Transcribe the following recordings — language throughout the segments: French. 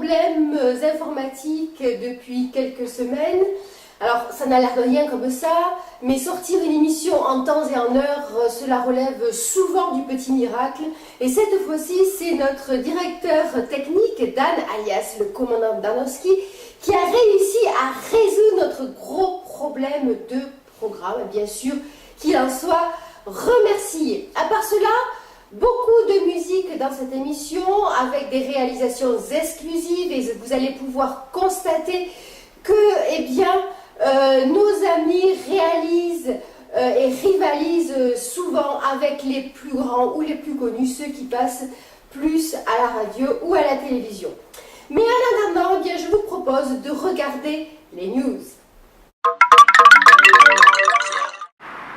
problèmes informatiques depuis quelques semaines. Alors, ça n'a l'air de rien comme ça, mais sortir une émission en temps et en heure, cela relève souvent du petit miracle. Et cette fois-ci, c'est notre directeur technique, Dan, alias le commandant Danowski, qui a réussi à résoudre notre gros problème de programme, bien sûr, qu'il en soit remercié. À part cela, beaucoup de musique dans cette émission, avec des réalisations exclusives, et vous allez pouvoir constater que, eh bien, nos amis réalisent et rivalisent souvent avec les plus grands ou les plus connus, ceux qui passent plus à la radio ou à la télévision. Mais en attendant, eh bien, je vous propose de regarder les news.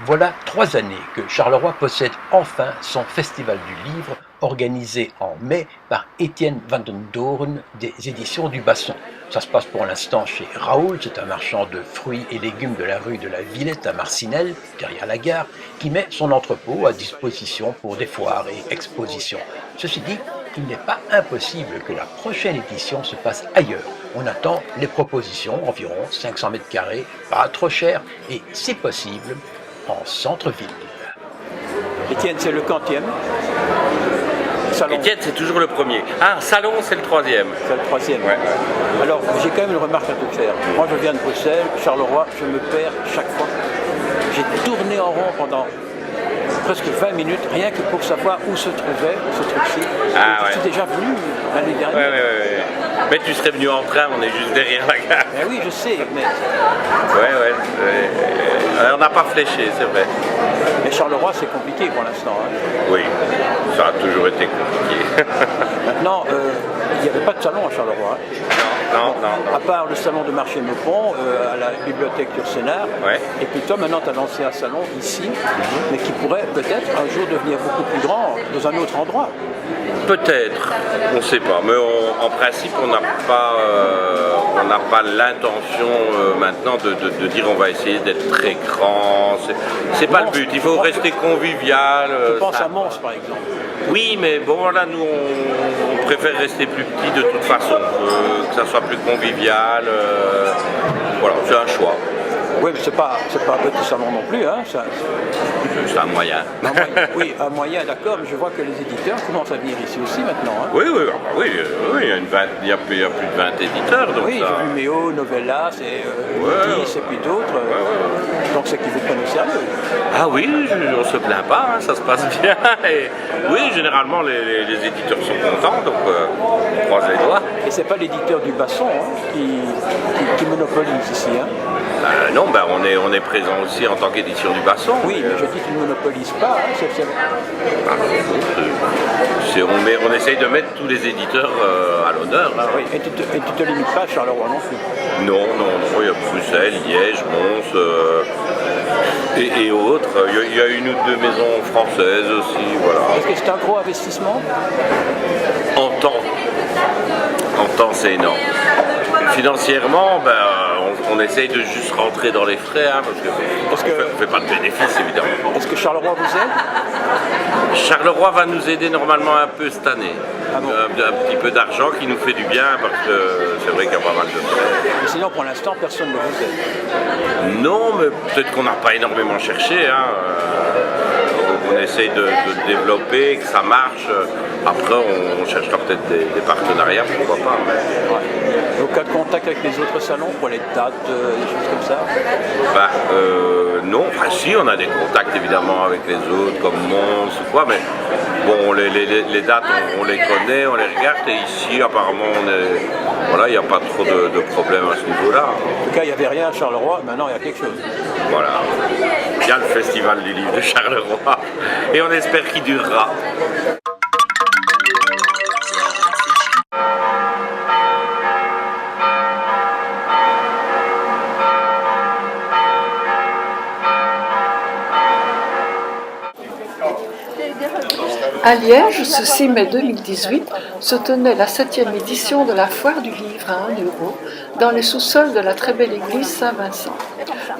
Voilà 3 années que Charleroi possède enfin son Festival du Livre, organisé en mai par Étienne Van den Doorn des éditions du Basson. Ça se passe pour l'instant chez Raoul, c'est un marchand de fruits et légumes de la rue de la Villette à Marcinelle, derrière la gare, qui met son entrepôt à disposition pour des foires et expositions. Ceci dit, il n'est pas impossible que la prochaine édition se passe ailleurs. On attend les propositions, environ 500 mètres carrés, pas trop cher, et si possible, en centre-ville. Étienne, c'est le quantième. Salon. Étienne, c'est toujours le premier. Ah, Salon, c'est le 3e. C'est le 3e. Ouais. Alors, j'ai quand même une remarque à te faire. Moi, je viens de Bruxelles, Charleroi, je me perds chaque fois. J'ai tourné en rond pendant presque 20 minutes, rien que pour savoir où se trouvait ce truc-ci. Je suis déjà venu l'année dernière. Ouais. Mais tu serais venu en train, on est juste derrière la gare. Ben oui, je sais, mais... On n'a pas fléché, c'est vrai. Mais Charleroi, c'est compliqué pour l'instant. Hein. Oui, ça a toujours été compliqué. Maintenant, il n'y avait pas de salon à Charleroi. Hein. Non. À part le salon de marché Meupon, à la bibliothèque Ursénard. Ouais. Et puis toi, maintenant, tu as lancé un salon ici, mais qui pourrait peut-être un jour devenir beaucoup plus grand dans un autre endroit. Peut-être, on ne sait pas, mais en principe on n'a pas l'intention maintenant de dire on va essayer d'être très grand, c'est pas le but, il faut rester convivial. Tu penses à Mons par exemple? Oui, mais bon voilà, nous on préfère rester plus petit de toute façon, que ça soit plus convivial, voilà, c'est un choix. Oui, mais c'est pas un petit salon non plus, hein. C'est un moyen. Oui, un moyen, d'accord, mais je vois que les éditeurs commencent à venir ici aussi maintenant. Hein. Oui, il y a plus de 20 éditeurs. Donc oui, ça... j'ai vu Méo, Novellas, Métis et puis d'autres. Donc c'est qu'ils vous prennent au sérieux. Ah oui, on se plaint pas, hein, ça se passe bien. Et oui, généralement les éditeurs sont contents, donc on croise les doigts. Et c'est pas l'éditeur du Basson qui monopolise ici, hein. Non, on est présent aussi en tant qu'édition du Basson. Oui, mais je dis qu'ils ne monopolisent pas. On essaye de mettre tous les éditeurs à l'honneur. Ah, oui. Et tu te limites pas à Charleroi non plus? Non, il y a Bruxelles, Liège, Mons et autres. Il y a une ou deux maisons françaises aussi. Voilà. Est-ce que c'est un gros investissement? En temps, c'est énorme. Financièrement, on essaye de juste rentrer dans les frais, hein, parce qu'on ne fait pas de bénéfices, évidemment. Est-ce que Charleroi vous aide? Charleroi va nous aider normalement un peu cette année. Ah bon? Un petit peu d'argent qui nous fait du bien, parce que c'est vrai qu'il y a pas mal de frais. Mais sinon, pour l'instant, personne ne vous aide. Non, mais peut-être qu'on n'a pas énormément cherché. Hein. On essaye de développer, que ça marche. Après, on cherchera peut-être des partenariats, pourquoi pas. Ouais. Donc, cas de contact avec les autres salons pour les dates, des choses comme ça? Non, enfin si, on a des contacts évidemment avec les autres, comme Mons ou quoi, mais bon, les dates, on les connaît, on les regarde, et ici, apparemment, il n'y a pas trop de problèmes à ce niveau-là. En tout cas, il n'y avait rien à Charleroi, maintenant il y a quelque chose. Voilà. Il y a le Festival du Livre de Charleroi, et on espère qu'il durera. À Liège, ce 6 mai 2018, se tenait la 7e édition de la Foire du Livre à 1 € dans les sous-sols de la très belle église Saint-Vincent.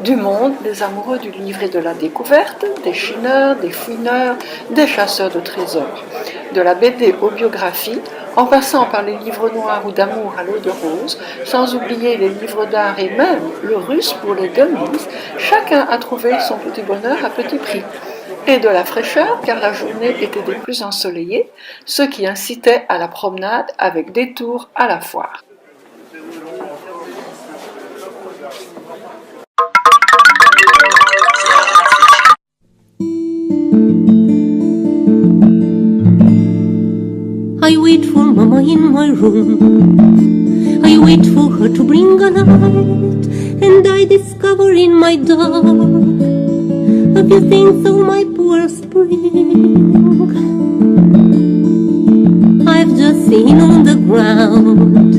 Du monde, des amoureux du livre et de la découverte, des chineurs, des fouineurs, des chasseurs de trésors. De la BD aux biographies, en passant par les livres noirs ou d'amour à l'eau de rose, sans oublier les livres d'art et même le russe pour les gummies, chacun a trouvé son petit bonheur à petit prix. Et de la fraîcheur, car la journée était des plus ensoleillées, ce qui incitait à la promenade avec détour à la foire. I wait for Mama in my room. I wait for her to bring a light, and I discover in my dark a few things of my poor spring. I've just seen on the ground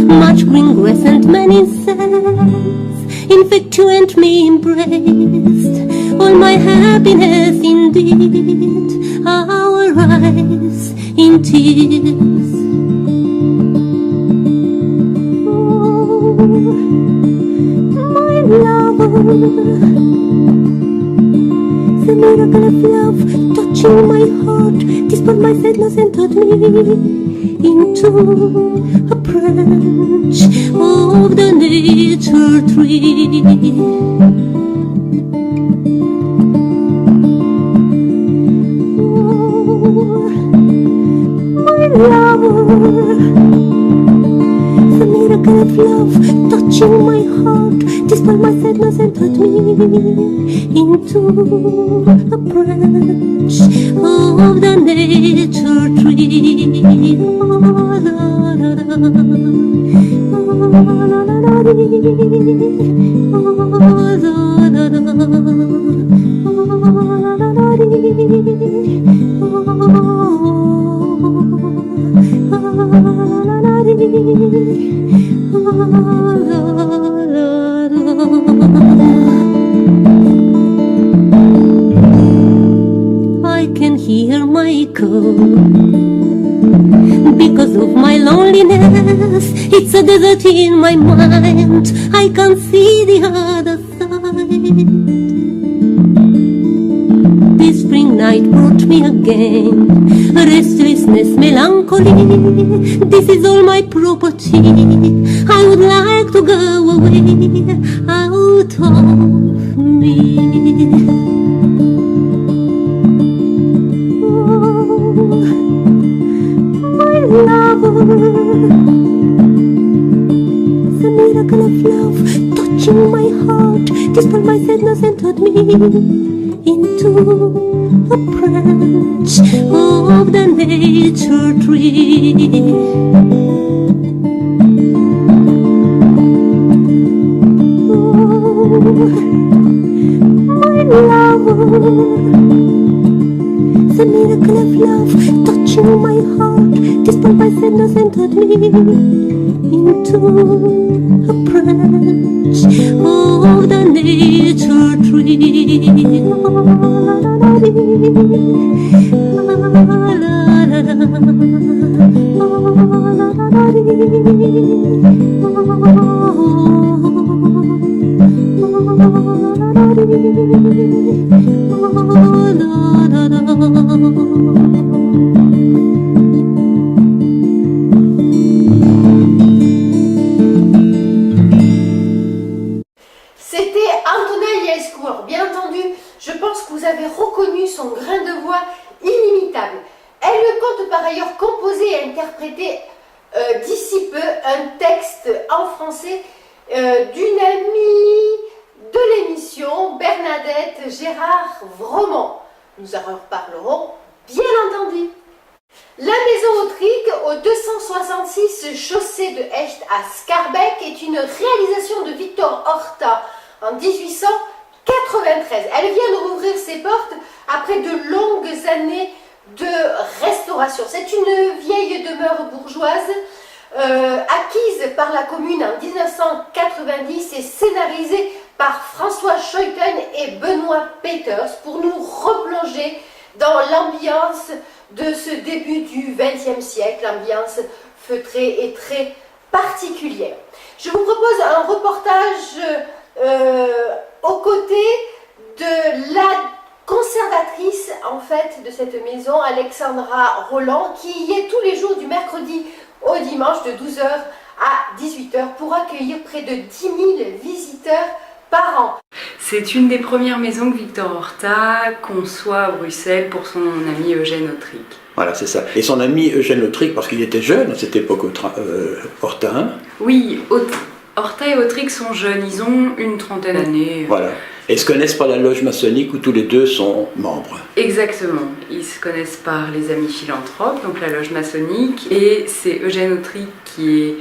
much green grass and many insects, infatuate me embraced all my happiness indeed. Our eyes in tears. Oh, my lover, the miracle of love touching my heart, dispelled my sadness and turned me into a branch of the nature tree. Lover, the miracle of love touching my heart, dispelled my sadness and turned me into a branch of the nature tree. Oh, la, la, la. Oh, la, la, la, oh, la, la, la. I can hear my call because of my loneliness. It's a desert in my mind. I can't see the other side. This spring night brought me again restlessness, melancholy. This is all my property. I would like to go away out of me. Oh, my lover, the miracle of love touching my heart, dispelled my sadness and turned me into a branch of the nature tree. Oh, my lover, the miracle of love touching my heart, dispelled my sadness and turned me into a branch of the nature tree. Oh, C'était Antonin Iliescu. Alors, bien entendu, je pense que vous avez reconnu son grain de voix inimitable. Elle le compte par ailleurs composer et interpréter d'ici peu un texte en français d'une amie de l'émission, Bernadette Gérard-Vromont. Nous en reparlerons, bien entendu. La Maison Autrique, au 266 chaussée de Hecht à Scarbeck, est une réalisation de Victor Horta en 1893. Elle vient de rouvrir ses portes après de longues années de restauration. C'est une vieille demeure bourgeoise acquise par la commune en 1990 et scénarisée par François Scheuten et Benoît Peters pour nous replonger dans l'ambiance de ce début du XXe siècle, ambiance feutrée et très particulière. Je vous propose un reportage aux côtés de la conservatrice en fait de cette maison, Alexandra Roland, qui y est tous les jours du mercredi au dimanche de 12h à 18h pour accueillir près de 10 000 visiteurs par an. C'est une des premières maisons que Victor Horta conçoit à Bruxelles pour son ami Eugène Autric. Voilà, c'est ça. Et son ami Eugène Autric, parce qu'il était jeune à cette époque, Horta. Hein. Oui, Horta et Autric sont jeunes, ils ont une trentaine d'années. Voilà. Et ils se connaissent par la loge maçonnique où tous les deux sont membres. Exactement. Ils se connaissent par les Amis Philanthropes, donc la loge maçonnique. Et c'est Eugène Autric qui est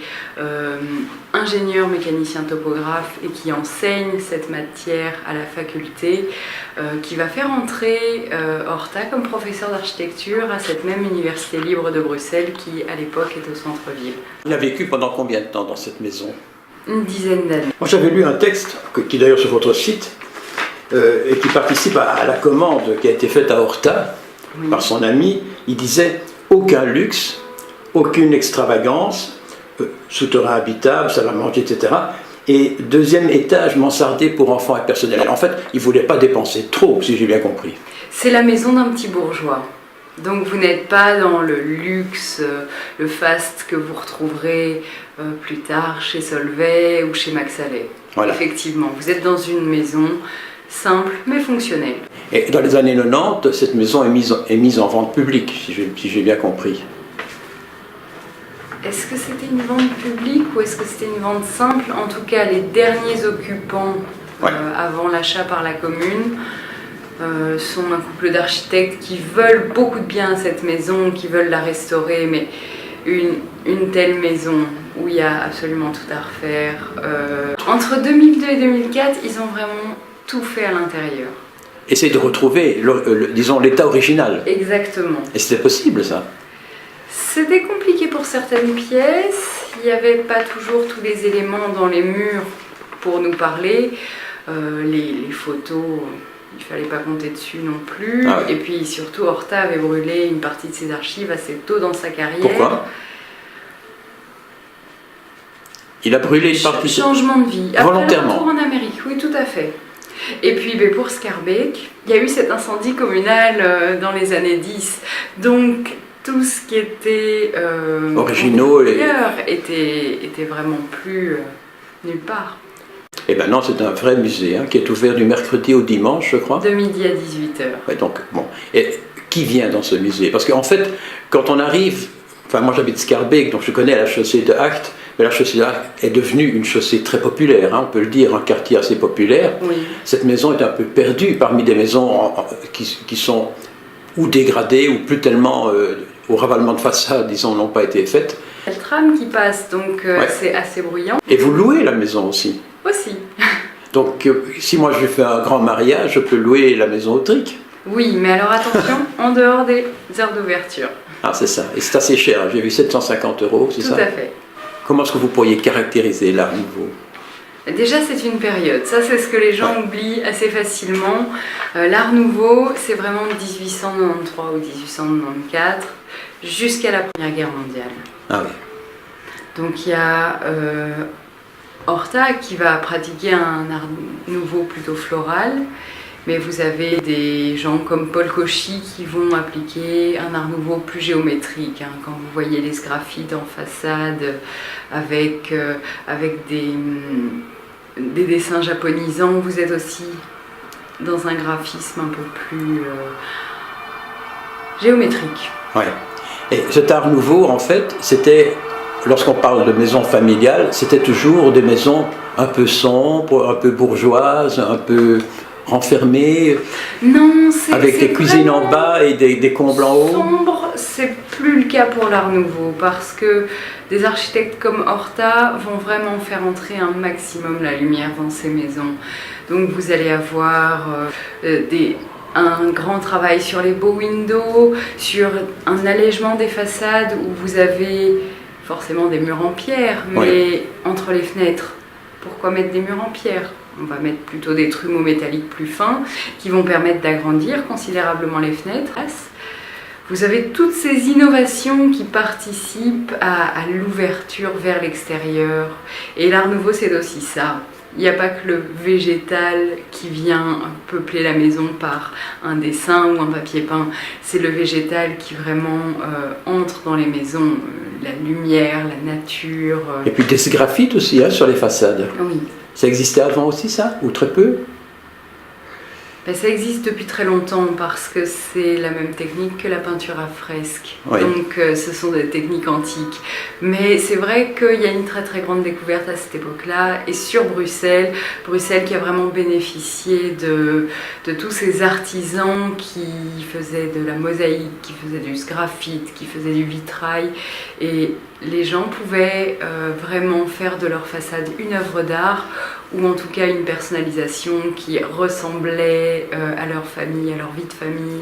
ingénieur mécanicien topographe et qui enseigne cette matière à la faculté, qui va faire entrer Horta comme professeur d'architecture à cette même université libre de Bruxelles qui, à l'époque, est au centre-ville. Il a vécu pendant combien de temps dans cette maison? Une dizaine d'années. Moi, j'avais lu un texte, qui est d'ailleurs sur votre site, et qui participe à la commande qui a été faite à Horta par son ami. Il disait « aucun luxe, aucune extravagance, souterrain habitable, salle à manger, etc. Et deuxième étage mansardé pour enfants et personnel. » En fait, il ne voulait pas dépenser trop, si j'ai bien compris. C'est la maison d'un petit bourgeois. Donc vous n'êtes pas dans le luxe, le faste que vous retrouverez plus tard chez Solvay ou chez Max Allais. Voilà. Effectivement, vous êtes dans une maison simple mais fonctionnelle. Et dans les années 90, cette maison est mise en vente publique, si j'ai bien compris. Est-ce que c'était une vente publique ou est-ce que c'était une vente simple? En tout cas, les derniers occupants avant l'achat par la commune sont un couple d'architectes qui veulent beaucoup de bien à cette maison, qui veulent la restaurer, mais une telle maison où il y a absolument tout à refaire. Entre 2002 et 2004, ils ont vraiment tout fait à l'intérieur. Essayer de retrouver, disons, l'état original. Exactement. Et c'était possible, ça? C'était compliqué pour certaines pièces. Il n'y avait pas toujours tous les éléments dans les murs pour nous parler. Les photos, il ne fallait pas compter dessus non plus. Ah ouais. Et puis surtout, Horta avait brûlé une partie de ses archives assez tôt dans sa carrière. Pourquoi? Il a brûlé une partie. Changement de vie. Volontairement. Après le retour en Amérique, oui, tout à fait. Et puis pour Schaerbeek, il y a eu cet incendie communal dans les années 10. Donc tout ce qui était originaux était vraiment plus nulle part. Et maintenant c'est un vrai musée qui est ouvert du mercredi au dimanche, je crois. De midi à 18h. Ouais, donc, bon. Et qui vient dans ce musée? Parce qu'en fait, quand on arrive, enfin moi j'habite Schaerbeek, donc je connais la chaussée de Hacht, mais la chaussée de Hacht est devenue une chaussée très populaire, on peut le dire, un quartier assez populaire. Oui. Cette maison est un peu perdue parmi des maisons qui sont ou dégradées ou plus tellement au ravalement de façade, disons, n'ont pas été faites. Il y a le tram qui passe, donc c'est assez bruyant. Et vous louez la maison aussi? Aussi. Donc si moi je fais un grand mariage, je peux louer la maison Autric? Oui, mais alors attention, en dehors des heures d'ouverture. Ah c'est ça, et c'est assez cher, j'ai vu 750 €, c'est ça? Tout à fait. Comment est-ce que vous pourriez caractériser l'Art Nouveau? Déjà, c'est une période. Ça, c'est ce que les gens oublient assez facilement. L'Art Nouveau, c'est vraiment 1893 ou 1894 jusqu'à la Première Guerre mondiale. Ah oui. Donc, il y a Horta qui va pratiquer un Art Nouveau plutôt floral. Mais vous avez des gens comme Paul Cauchy qui vont appliquer un art nouveau plus géométrique. Quand vous voyez les sgraffites en façade avec des dessins japonisants, vous êtes aussi dans un graphisme un peu plus géométrique. Ouais. Et cet art nouveau, en fait, c'était, lorsqu'on parle de maisons familiales, c'était toujours des maisons un peu sombres, un peu bourgeoises, un peu renfermé, non, avec des cuisines en bas et des combles en haut. Sombre, c'est plus le cas pour l'Art Nouveau parce que des architectes comme Horta vont vraiment faire entrer un maximum la lumière dans ces maisons. Donc vous allez avoir un grand travail sur les beaux windows, sur un allègement des façades où vous avez forcément des murs en pierre, mais entre les fenêtres, pourquoi mettre des murs en pierre ? On va mettre plutôt des trumeaux métalliques plus fins qui vont permettre d'agrandir considérablement les fenêtres. Vous avez toutes ces innovations qui participent à l'ouverture vers l'extérieur. Et l'Art Nouveau, c'est aussi ça. Il n'y a pas que le végétal qui vient peupler la maison par un dessin ou un papier peint. C'est le végétal qui vraiment entre dans les maisons. La lumière, la nature. Et puis des graphites aussi, hein, sur les façades. Oui. Ça existait avant aussi, ça? Ou très peu? Ben, ça existe depuis très longtemps parce que c'est la même technique que la peinture à fresque. Oui. Donc ce sont des techniques antiques. Mais c'est vrai qu'il y a une très très grande découverte à cette époque-là. Et sur Bruxelles, Bruxelles qui a vraiment bénéficié de tous ces artisans qui faisaient de la mosaïque, qui faisaient du sgraffite, qui faisaient du vitrail. Et les gens pouvaient vraiment faire de leur façade une œuvre d'art ou en tout cas une personnalisation qui ressemblait à leur famille, à leur vie de famille.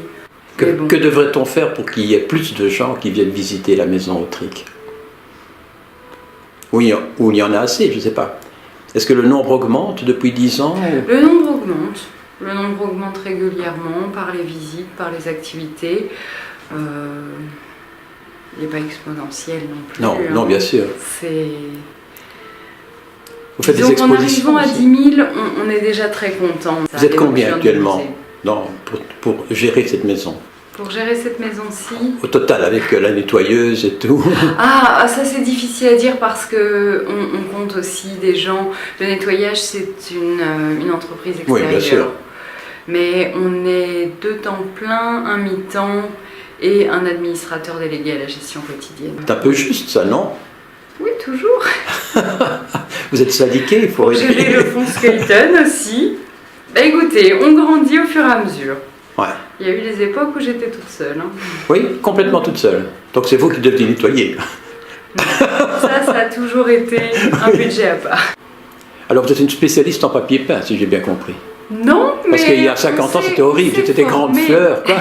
Que devrait-on faire pour qu'il y ait plus de gens qui viennent visiter la maison Autric? Oui, ou il y en a assez, je ne sais pas. Est-ce que le nombre augmente depuis 10 ans? Le nombre augmente. Le nombre augmente régulièrement par les visites, par les activités. Il n'est pas exponentiel non plus. Non, non, bien sûr. Vous faites des Donc en expositions arrivant à aussi. 10 000, on est déjà très content. Vous êtes combien actuellement pour gérer cette maison? Pour gérer cette maison-ci? Au total, avec la nettoyeuse et tout. Ah, ça c'est difficile à dire parce que on compte aussi des gens. Le nettoyage, c'est une entreprise extérieure. Oui, bien sûr. Mais on est 2 temps plein, un mi-temps et un administrateur délégué à la gestion quotidienne. C'est un peu juste ça, non? Oui, toujours. Vous êtes syndiqué, il faut Pour gérer le fonds Skeleton aussi. Bah écoutez, on grandit au fur et à mesure. Ouais. Il y a eu des époques où j'étais toute seule. Hein. Oui, complètement toute seule. Donc c'est vous qui devez nettoyer. Ça a toujours été un budget à part. Alors vous êtes une spécialiste en papier peint, si j'ai bien compris. Non, mais... Parce qu'il y a 50 ans, c'était horrible, c'était des grandes fleurs, quoi.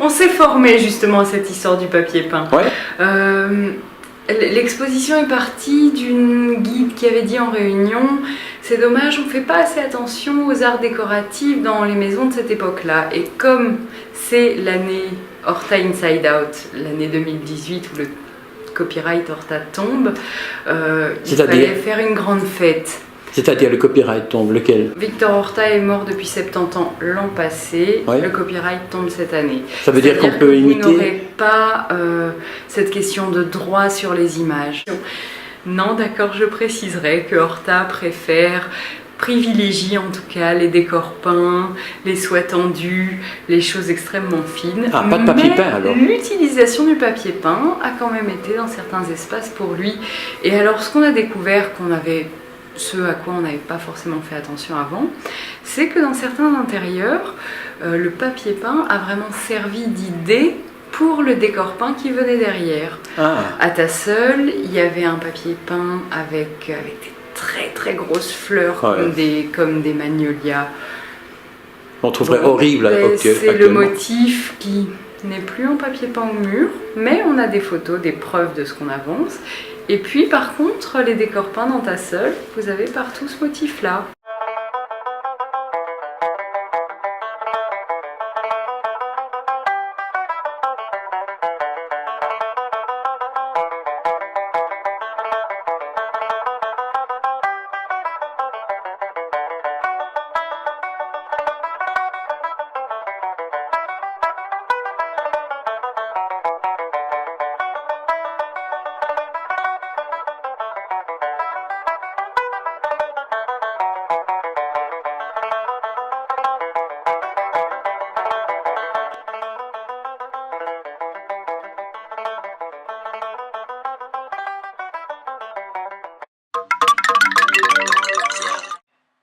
On s'est formé justement à cette histoire du papier peint. Ouais. L'exposition est partie d'une guide qui avait dit en réunion « C'est dommage, on ne fait pas assez attention aux arts décoratifs dans les maisons de cette époque-là. » Et comme c'est l'année Horta Inside Out, l'année 2018 où le copyright Horta tombe, il fallait faire une grande fête. C'est-à-dire le copyright tombe, lequel? Victor Horta est mort depuis 70 ans l'an passé, Oui. Le copyright tombe cette année. Ça veut dire qu'on peut Vous imiter? n'aurez pas cette question de droit sur les images. Non, d'accord, je préciserai que Horta privilégie en tout cas les décors peints, les soies tendues, les choses extrêmement fines. Ah, pas de papier peint alors? L'utilisation du papier peint a quand même été dans certains espaces pour lui. Et alors ce qu'on a découvert, ce à quoi on n'avait pas forcément fait attention avant, c'est que dans certains intérieurs, le papier peint a vraiment servi d'idée pour le décor peint qui venait derrière. Ah. À Tasseul, il y avait un papier peint avec des très très grosses fleurs comme des magnolias. On trouverait horrible c'est le motif qui n'est plus en papier peint au mur, mais on a des photos, des preuves de ce qu'on avance. Et puis par contre, les décors peints dans Tasseul, vous avez partout ce motif-là.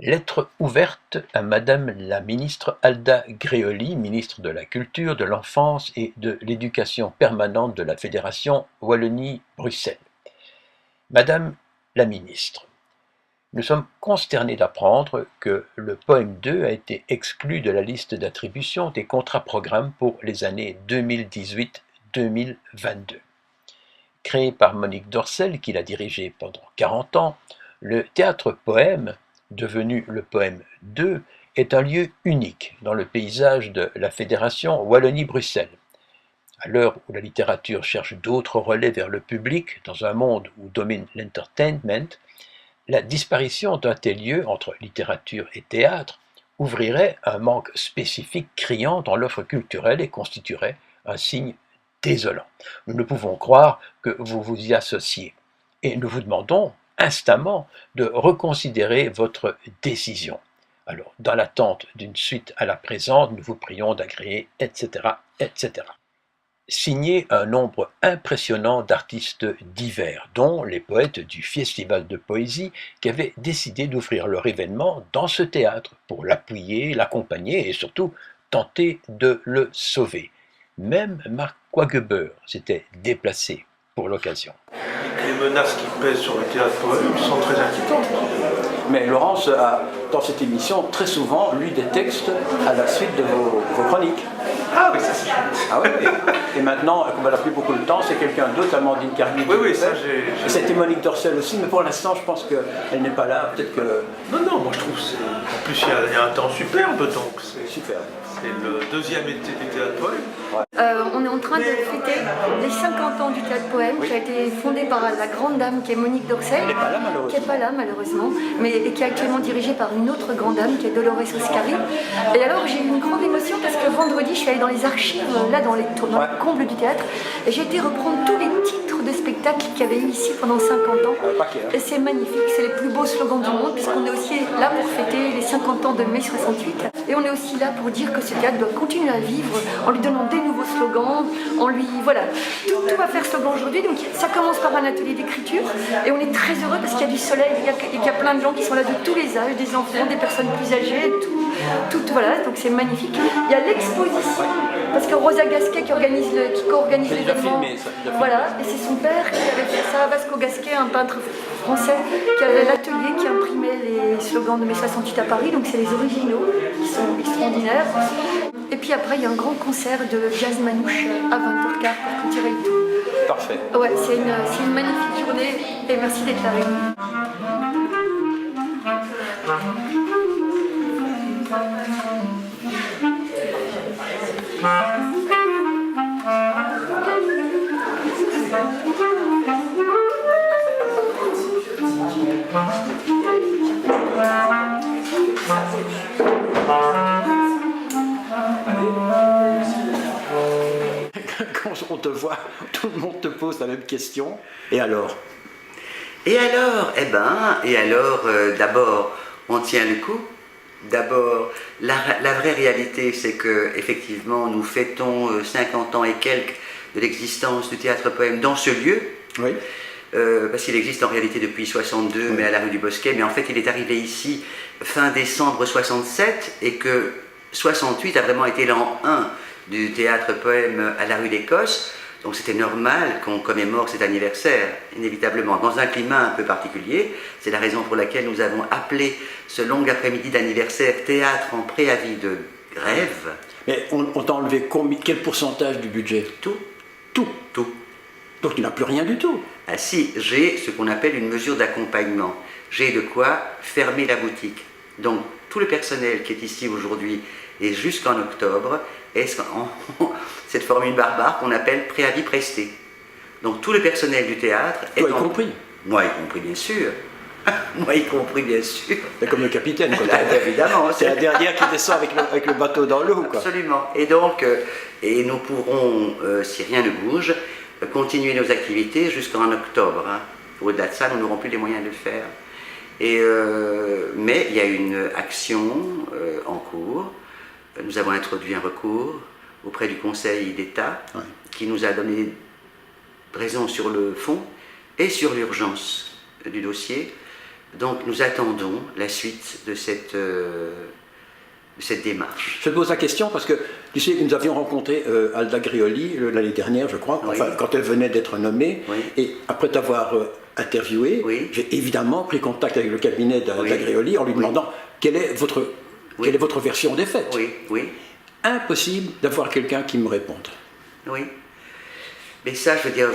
Lettre ouverte à Madame la ministre Alda Gréoli, ministre de la Culture, de l'Enfance et de l'Éducation permanente de la Fédération Wallonie-Bruxelles. Madame la ministre, nous sommes consternés d'apprendre que le poème 2 a été exclu de la liste d'attribution des contrats-programmes pour les années 2018-2022. Créé par Monique Dorcel, qui l'a dirigé pendant 40 ans, le théâtre-poème, devenu le poème 2, est un lieu unique dans le paysage de la Fédération Wallonie-Bruxelles. À l'heure où la littérature cherche d'autres relais vers le public dans un monde où domine l'entertainment, La disparition d'un tel lieu entre littérature et théâtre ouvrirait un manque spécifique criant dans l'offre culturelle et constituerait un signe désolant. Nous ne pouvons croire que vous vous y associez et nous vous demandons instamment de reconsidérer votre décision. Alors, dans l'attente d'une suite à la présente, nous vous prions d'agréer, etc., etc. Signé un nombre impressionnant d'artistes divers, dont les poètes du Festival de Poésie qui avaient décidé d'ouvrir leur événement dans ce théâtre pour l'appuyer, l'accompagner et surtout tenter de le sauver. Même Marc Quageber s'était déplacé pour l'occasion. Les menaces qui pèsent sur le théâtre poème sont très inquiétantes. Mais Laurence a, dans cette émission, très souvent lu des textes à la suite de vos chroniques. Ah oui, ça c'est chouette. Ah oui, et maintenant, comme elle n'a plus beaucoup de temps, c'est quelqu'un d'autre, Amandine Carnier. Oui, ça j'ai... C'était Monique Dorcel aussi, mais pour l'instant, je pense qu'elle n'est pas là. Peut-être que... Non, moi je trouve que c'est... En plus, il y a un temps superbe, donc c'est... Super. C'est le deuxième été du théâtre poème. On est en train de fêter les 50 ans du théâtre poème qui a été fondé par la grande dame qui est Monique Dorcel, Elle n'est pas là, malheureusement. qui n'est pas là malheureusement, mais qui est actuellement dirigée par une autre grande dame qui est Dolores Oscari. Et alors j'ai eu une grande émotion parce que vendredi je suis allée dans les archives, là dans les combles du théâtre, et j'ai été reprendre tous les titres de spectacles qu'il y avait eu ici pendant 50 ans. Et c'est magnifique, c'est les plus beaux slogans du monde puisqu'on est aussi là pour fêter les 50 ans de mai 68. Et on est aussi là pour dire que ce théâtre doit continuer à vivre en lui donnant des nouveaux slogans, en lui... Voilà, tout va faire slogan aujourd'hui. Donc ça commence par un atelier d'écriture et on est très heureux parce qu'il y a du soleil, il y a plein de gens qui sont là de tous les âges, des enfants, des personnes plus âgées, tout voilà, donc c'est magnifique. Il y a l'exposition, parce que Rosa Gasquet qui co-organise l'événement, voilà, et c'est son père qui avait fait ça, Vasco Gasquet, un peintre français, qui avait l'atelier qui imprimait les slogans de mai 68 à Paris, donc c'est les originaux qui sont extraordinaires. Et puis après, il y a un grand concert de jazz manouche à 20h15 pour clôturer le tout. Parfait. Ouais, c'est une magnifique journée et merci d'être là avec nous. Quand on te voit, tout le monde te pose la même question. Et alors? D'abord, on tient le coup. D'abord, la vraie réalité, c'est que effectivement, nous fêtons 50 ans et quelques de l'existence du théâtre poème dans ce lieu. Oui. Parce qu'il existe en réalité depuis 62, mais à la rue du Bosquet. Mais en fait, il est arrivé ici fin décembre 67 et que 68 a vraiment été l'an 1 du théâtre poème à la rue d'Écosse. Donc c'était normal qu'on commémore cet anniversaire, inévitablement, dans un climat un peu particulier. C'est la raison pour laquelle nous avons appelé ce long après-midi d'anniversaire théâtre en préavis de grève. Mais on t'a enlevé quel pourcentage du budget? Tout. Donc tu n'as plus rien du tout. Ah si, j'ai ce qu'on appelle une mesure d'accompagnement. J'ai de quoi fermer la boutique. Donc tout le personnel qui est ici aujourd'hui et jusqu'en octobre est cette formule barbare qu'on appelle préavis presté. Donc tout le personnel du théâtre est... Toi y compris? Moi y compris, bien sûr. Moi y compris, bien sûr. C'est comme le capitaine, quoi. Évidemment. C'est la dernière qui descend avec le bateau dans l'eau, quoi. Absolument. Et donc, nous pourrons, si rien ne bouge, continuer nos activités jusqu'en octobre. Hein. Au-delà de ça, nous n'aurons plus les moyens de le faire. Mais il y a une action en cours. Nous avons introduit un recours auprès du Conseil d'État qui nous a donné raison sur le fond et sur l'urgence du dossier. Donc nous attendons la suite de cette démarche. Je te pose la question parce que tu sais que nous avions rencontré Alda Grioli l'année dernière, je crois, quand elle venait d'être nommée, et après t'avoir interviewé, j'ai évidemment pris contact avec le cabinet d'Alda Grioli en lui demandant quelle est votre version des faits. Impossible d'avoir quelqu'un qui me réponde. Oui. Mais ça, je veux dire,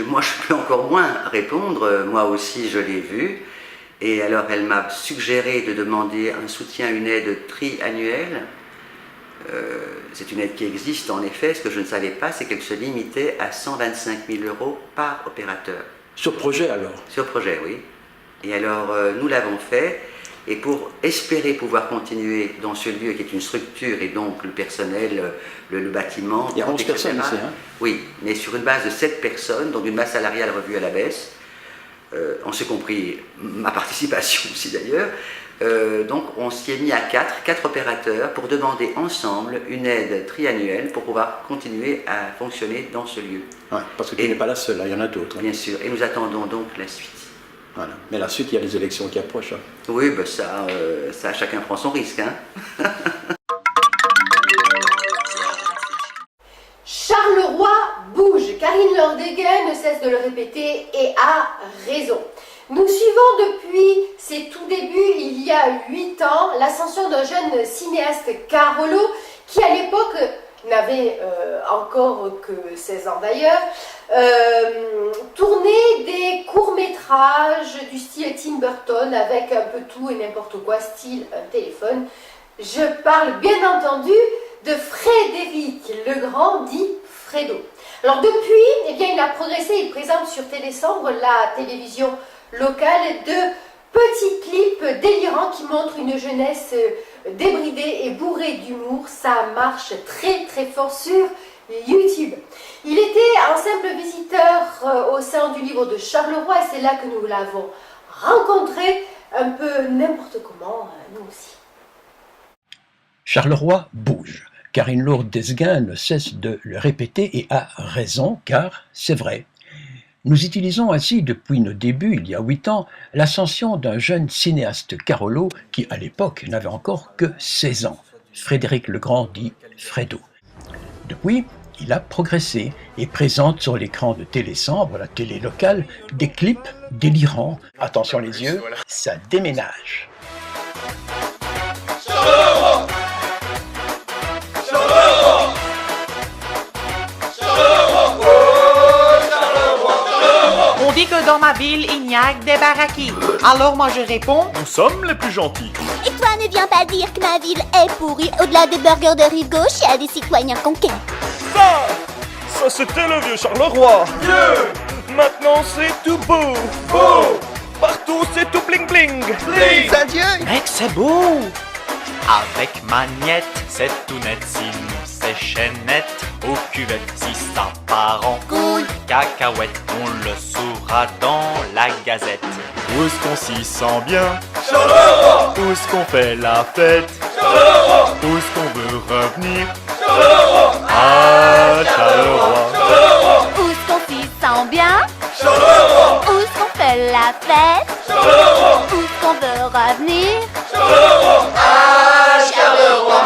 moi je peux encore moins répondre, moi aussi je l'ai vu. Et alors elle m'a suggéré de demander un soutien, une aide triannuelle. C'est une aide qui existe en effet. Ce que je ne savais pas, c'est qu'elle se limitait à 125 000 € par opérateur. Sur projet alors? Sur projet, oui. Et alors, nous l'avons fait. Et pour espérer pouvoir continuer dans ce lieu qui est une structure, et donc le personnel, le bâtiment... Il y a 11 personnes ici, hein? Oui, mais sur une base de 7 personnes, donc une masse salariale revue à la baisse, on s'est compris ma participation aussi d'ailleurs. Donc on s'y est mis à 4 opérateurs pour demander ensemble une aide triannuelle pour pouvoir continuer à fonctionner dans ce lieu. Ouais, parce que tu n'es pas la seule, il y en a d'autres. Hein. Bien sûr, et nous attendons donc la suite. Voilà. Mais la suite, il y a les élections qui approchent. Hein. Oui, ben ça, chacun prend son risque. Hein. Charleroi bouge. Karine Lordegen ne cesse de le répéter et a raison. Nous suivons depuis ses tout débuts, il y a 8 ans, l'ascension d'un jeune cinéaste Carolo qui à l'époque n'avait encore que 16 ans d'ailleurs, tournait des courts-métrages du style Tim Burton avec un peu tout et n'importe quoi, style un téléphone. Je parle bien entendu de Frédéric Legrand, dit Fredo. Alors depuis, eh bien, il a progressé, il présente sur Télésambre, la télévision locale, de petits clips délirants qui montrent une jeunesse débridée et bourrée d'humour. Ça marche très très fort sur YouTube. Il était un simple visiteur au sein du livre de Charleroi et c'est là que nous l'avons rencontré un peu n'importe comment, nous aussi. Charleroi bouge. Karine Lourdes-Desguin ne cesse de le répéter et a raison, car c'est vrai. Nous utilisons ainsi depuis nos débuts, il y a 8 ans, l'ascension d'un jeune cinéaste Carolo qui, à l'époque, n'avait encore que 16 ans. Frédéric Legrand dit Fredo. Depuis, il a progressé et présente sur l'écran de Télésambre, la télé locale, des clips délirants. Attention les yeux, ça déménage. On dit que dans ma ville, il n'y a que des baraquis. Alors moi je réponds... Nous sommes les plus gentils. Et toi ne viens pas dire que ma ville est pourrie. Au-delà des burgers de rive gauche, il y a des citoyens conquêtes. Ça c'était le vieux Charleroi. Vieux. Maintenant c'est tout beau. Beau. Partout c'est tout bling bling. Bling. Adieu. Mec, c'est beau. Avec magnette, c'est tout net. C'est chaînette aux cuvettes. Si ça part en couille, cacahuète, on le saura dans la gazette. Où est-ce qu'on s'y sent bien? Charleroi. Où est-ce qu'on fait la fête? Charleroi. Où est-ce qu'on veut revenir? Charleroi. Ah, Charleroi. Charleroi. Où est-ce qu'on s'y sent bien? Charleroi. Où est-ce qu'on fait la fête? Charleroi. Où est-ce qu'on veut revenir? Charleroi. Ah, Charleroi.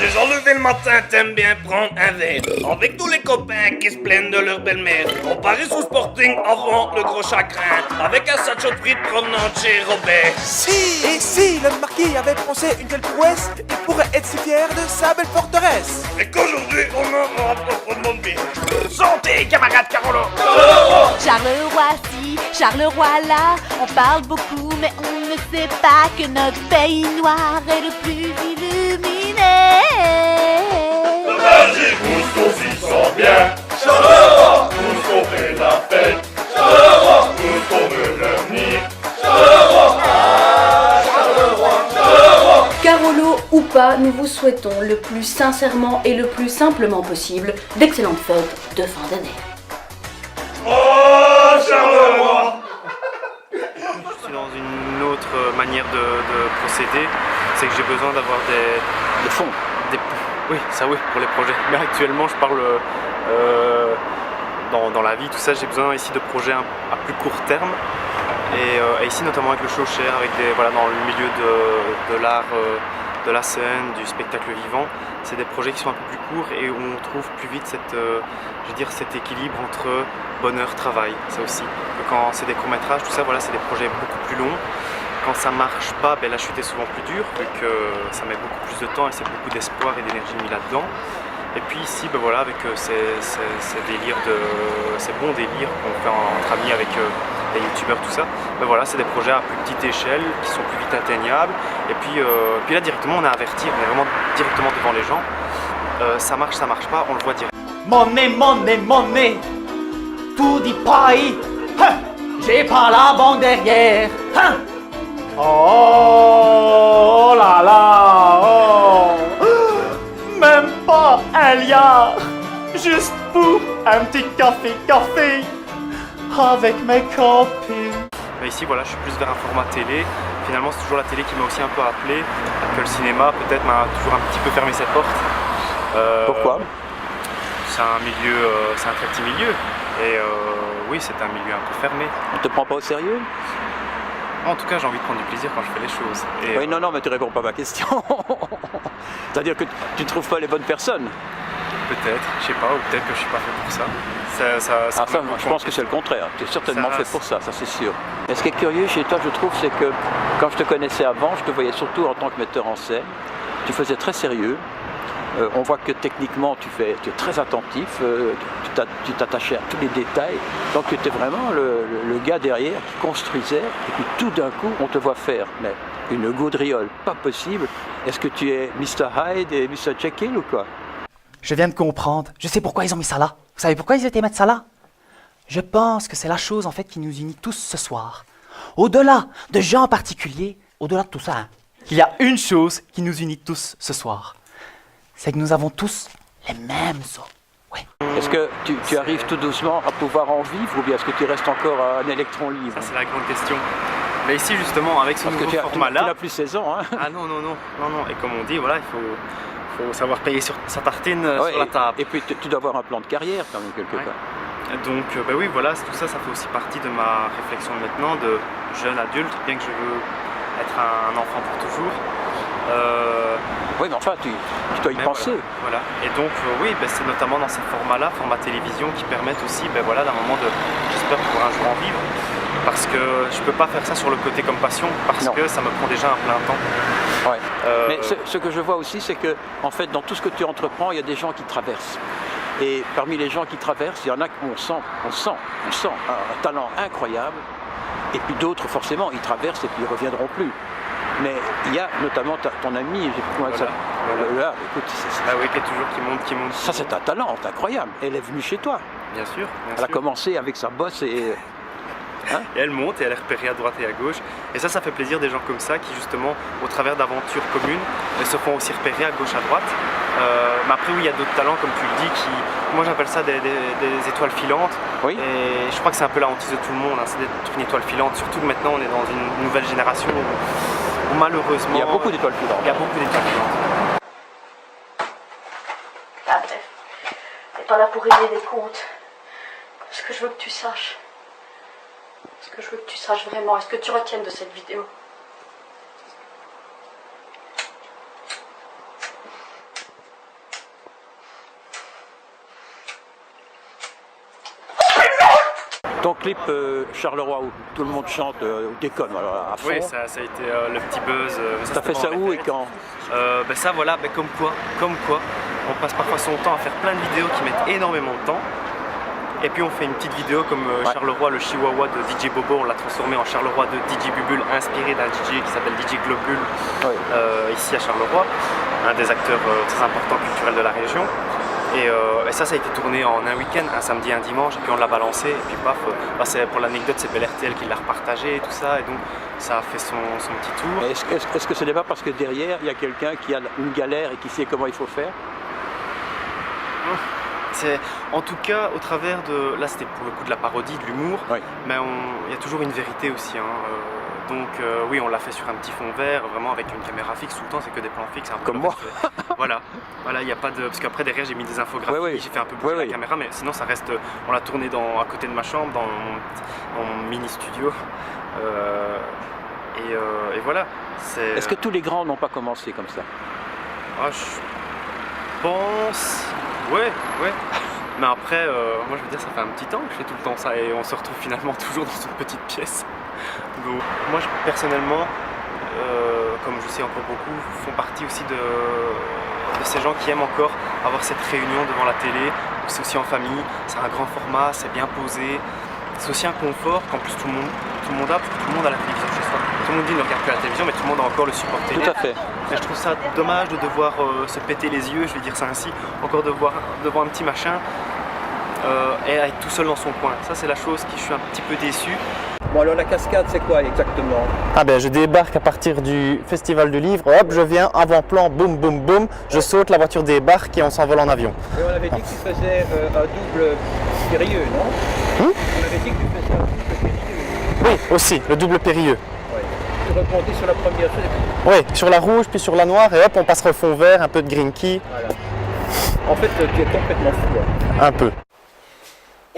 Les enlevés le matin t'aimes bien prendre un verre avec tous les copains qui se plaignent de leur belle-mère. On parie sous Sporting avant le gros chagrin avec un sac de frites provenant de chez Robert. Si le marquis avait pensé une telle prouesse, il pourrait être si fier de sa belle forteresse. Et qu'aujourd'hui on en proprement bien. Santé camarade Carolo. Charleroi ci, Charleroi là, on parle beaucoup mais on ne sait pas que notre pays noir est le plus illuminé. Vas-y, où est-ce qu'on s'y sent bien? Charleroi. Où est-ce qu'on fait la fête? Charleroi. Où est-ce qu'on veut revenir? Charleroi. Ah, Charleroi. Charleroi. Carolo ou pas, nous vous souhaitons le plus sincèrement et le plus simplement possible d'excellentes fêtes de fin d'année. Oh, Charleroi. Je suis dans une autre manière de procéder, c'est que j'ai besoin d'avoir des fonds. Oui, ça oui, pour les projets. Mais actuellement, je parle dans la vie, tout ça, j'ai besoin ici de projets à plus court terme. Et ici, notamment avec le show share, avec dans le milieu de l'art, de la scène, du spectacle vivant, c'est des projets qui sont un peu plus courts et où on trouve plus vite cet équilibre entre bonheur, travail. Ça aussi. Quand c'est des courts-métrages, tout ça, c'est des projets beaucoup plus longs. Quand ça marche pas, la chute est souvent plus dure, vu que ça met beaucoup plus de temps et c'est beaucoup d'espoir et d'énergie mis là-dedans. Et puis ici, avec ces bons délires qu'on fait entre amis avec les youtubeurs, tout ça, c'est des projets à plus petite échelle, qui sont plus vite atteignables. Et puis là, directement, on est averti, on est vraiment directement devant les gens. Ça marche pas, on le voit direct. Monnaie, monnaie, monnaie, tout dit pareil. j'ai pas la banque derrière. Hein? Oh là là, oh. Même pas un liard, juste pour un petit café avec mes copines. Mais ici, voilà, je suis plus vers un format télé. Finalement, c'est toujours la télé qui m'a aussi un peu appelé, que le cinéma peut-être m'a toujours un petit peu fermé ses portes. Pourquoi? C'est un milieu, c'est un très petit milieu. Et oui, c'est un milieu un peu fermé. On te prend pas au sérieux? En tout cas, j'ai envie de prendre du plaisir quand je fais les choses. Et, oui, non, mais tu réponds pas à ma question. C'est-à-dire que tu ne trouves pas les bonnes personnes? Peut-être, je sais pas, ou peut-être que je suis pas fait pour ça. Je pense que c'est le contraire. Tu es certainement fait pour ça, ça c'est sûr. Mais ce qui est curieux chez toi, je trouve, c'est que quand je te connaissais avant, je te voyais surtout en tant que metteur en scène. Tu faisais très sérieux. On voit que techniquement, tu es très attentif. Tu t'attachais à tous les détails. Donc tu étais vraiment le gars derrière qui construisait. Et puis tout d'un coup, on te voit faire. Mais une gaudriole, pas possible. Est-ce que tu es Mr. Hyde et Mr. Jekyll ou quoi? Je viens de comprendre. Je sais pourquoi ils ont mis ça là. Vous savez pourquoi ils étaient mettre ça là? Je pense que c'est la chose en fait qui nous unit tous ce soir. Au-delà de gens en particulier, au-delà de tout ça, hein, il y a une chose qui nous unit tous ce soir. C'est que nous avons tous les mêmes os. Oui. Est-ce que tu arrives tout doucement à pouvoir en vivre ou bien est-ce que tu restes encore un électron libre? Ça c'est la grande question. Mais ici justement avec ce nouveau format-là... Tu n'as plus 16 ans, hein? Ah non. Et comme on dit, voilà, il faut savoir payer sur sa tartine sur la table. Et puis tu dois avoir un plan de carrière quand même quelque part. Donc oui, voilà, tout ça, ça fait aussi partie de ma réflexion maintenant de jeune adulte, bien que je veux être un enfant pour toujours. Oui, mais enfin, tu dois y penser. Voilà. Et donc, oui, c'est notamment dans ces formats-là, format télévision, qui permettent aussi, d'un moment de, j'espère pouvoir un jour en vivre. Parce que je peux pas faire ça sur le côté comme passion, parce que ça me prend déjà un plein temps. Ouais. Mais ce que je vois aussi, c'est que, en fait, dans tout ce que tu entreprends, il y a des gens qui traversent. Et parmi les gens qui traversent, il y en a qu'on sent un talent incroyable. Et puis d'autres, forcément, ils traversent et puis ils reviendront plus. Mais il y a notamment ton ami, là, écoute, qui monte. Ça, c'est un talent incroyable. Elle est venue chez toi. Bien sûr. Elle a commencé avec sa bosse et... Hein? Et elle monte et elle est repérée à droite et à gauche. Et ça fait plaisir des gens comme ça qui, justement, au travers d'aventures communes, se font aussi repérer à gauche, à droite. Mais après, oui, il y a d'autres talents, comme tu le dis, qui, moi j'appelle ça des étoiles filantes. Oui. Et je crois que c'est un peu la hantise de tout le monde, hein, c'est d'être une étoile filante. Surtout que maintenant, on est dans une nouvelle génération où malheureusement... Il y a beaucoup d'étoiles filantes. Il y a beaucoup d'étoiles filantes. Ah bref, t'es pas là pour régler des comptes. Ce que je veux que tu saches, vraiment, est-ce que tu retiennes de cette vidéo? Ton clip Charleroi où tout le monde chante, où déconne à fond. Oui, ça a été le petit buzz. T'as fait ça où et quand? Ça voilà, comme quoi, on passe parfois son temps à faire plein de vidéos qui mettent énormément de temps. Et puis on fait une petite vidéo comme Charleroi, le chihuahua de DJ Bobo, on l'a transformé en Charleroi de DJ Bubule, inspiré d'un DJ qui s'appelle DJ Globule, ici à Charleroi, un des acteurs très importants culturels de la région. Et ça a été tourné en un week-end, un samedi et un dimanche, et puis on l'a balancé, et puis paf, pour l'anecdote, c'est Bel RTL qui l'a repartagé et tout ça, et donc ça a fait son petit tour. Est-ce que ce n'est pas parce que derrière, il y a quelqu'un qui a une galère et qui sait comment il faut faire? En tout cas, au travers de... Là, c'était pour le coup de la parodie, de l'humour, mais il y a toujours une vérité aussi. Donc oui, on l'a fait sur un petit fond vert, vraiment avec une caméra fixe tout le temps, c'est que des plans fixes. Comme moi. Voilà, il n'y a pas de... Parce qu'après, derrière, j'ai mis des infographies, j'ai fait un peu bouger la caméra, mais sinon, ça reste... On l'a tourné à côté de ma chambre, dans mon mini-studio. Et voilà. Est-ce que tous les grands n'ont pas commencé comme ça? Je pense... Ouais. Mais après, moi je veux dire, ça fait un petit temps que je fais tout le temps ça et on se retrouve finalement toujours dans une petite pièce. Donc, moi personnellement, comme je sais encore beaucoup, font partie aussi de ces gens qui aiment encore avoir cette réunion devant la télé. C'est aussi en famille, c'est un grand format, c'est bien posé. C'est aussi un confort qu'en plus tout le monde a, parce que tout le monde a la télévision chez soi. Tout le monde dit ne regarde plus la télévision, mais tout le monde a encore le support télé. Tout à fait. Et je trouve ça dommage de devoir se péter les yeux, je vais dire ça ainsi, encore devant un petit machin et être tout seul dans son coin. Ça c'est la chose qui je suis un petit peu déçu. Bon alors la cascade c'est quoi exactement? Ah ben je débarque à partir du festival du livre, hop je viens, avant-plan, boum boum boum, je saute, la voiture débarque et on s'envole en avion. Et on avait dit que tu faisais un double périlleux, non? On avait dit que tu faisais un double périlleux. Oui, aussi, le double périlleux. Oui. Tu rebondis sur la première chose. Oui, sur la rouge puis sur la noire et hop on passera au fond vert, un peu de green key. Voilà. En fait tu es complètement fou. Un peu.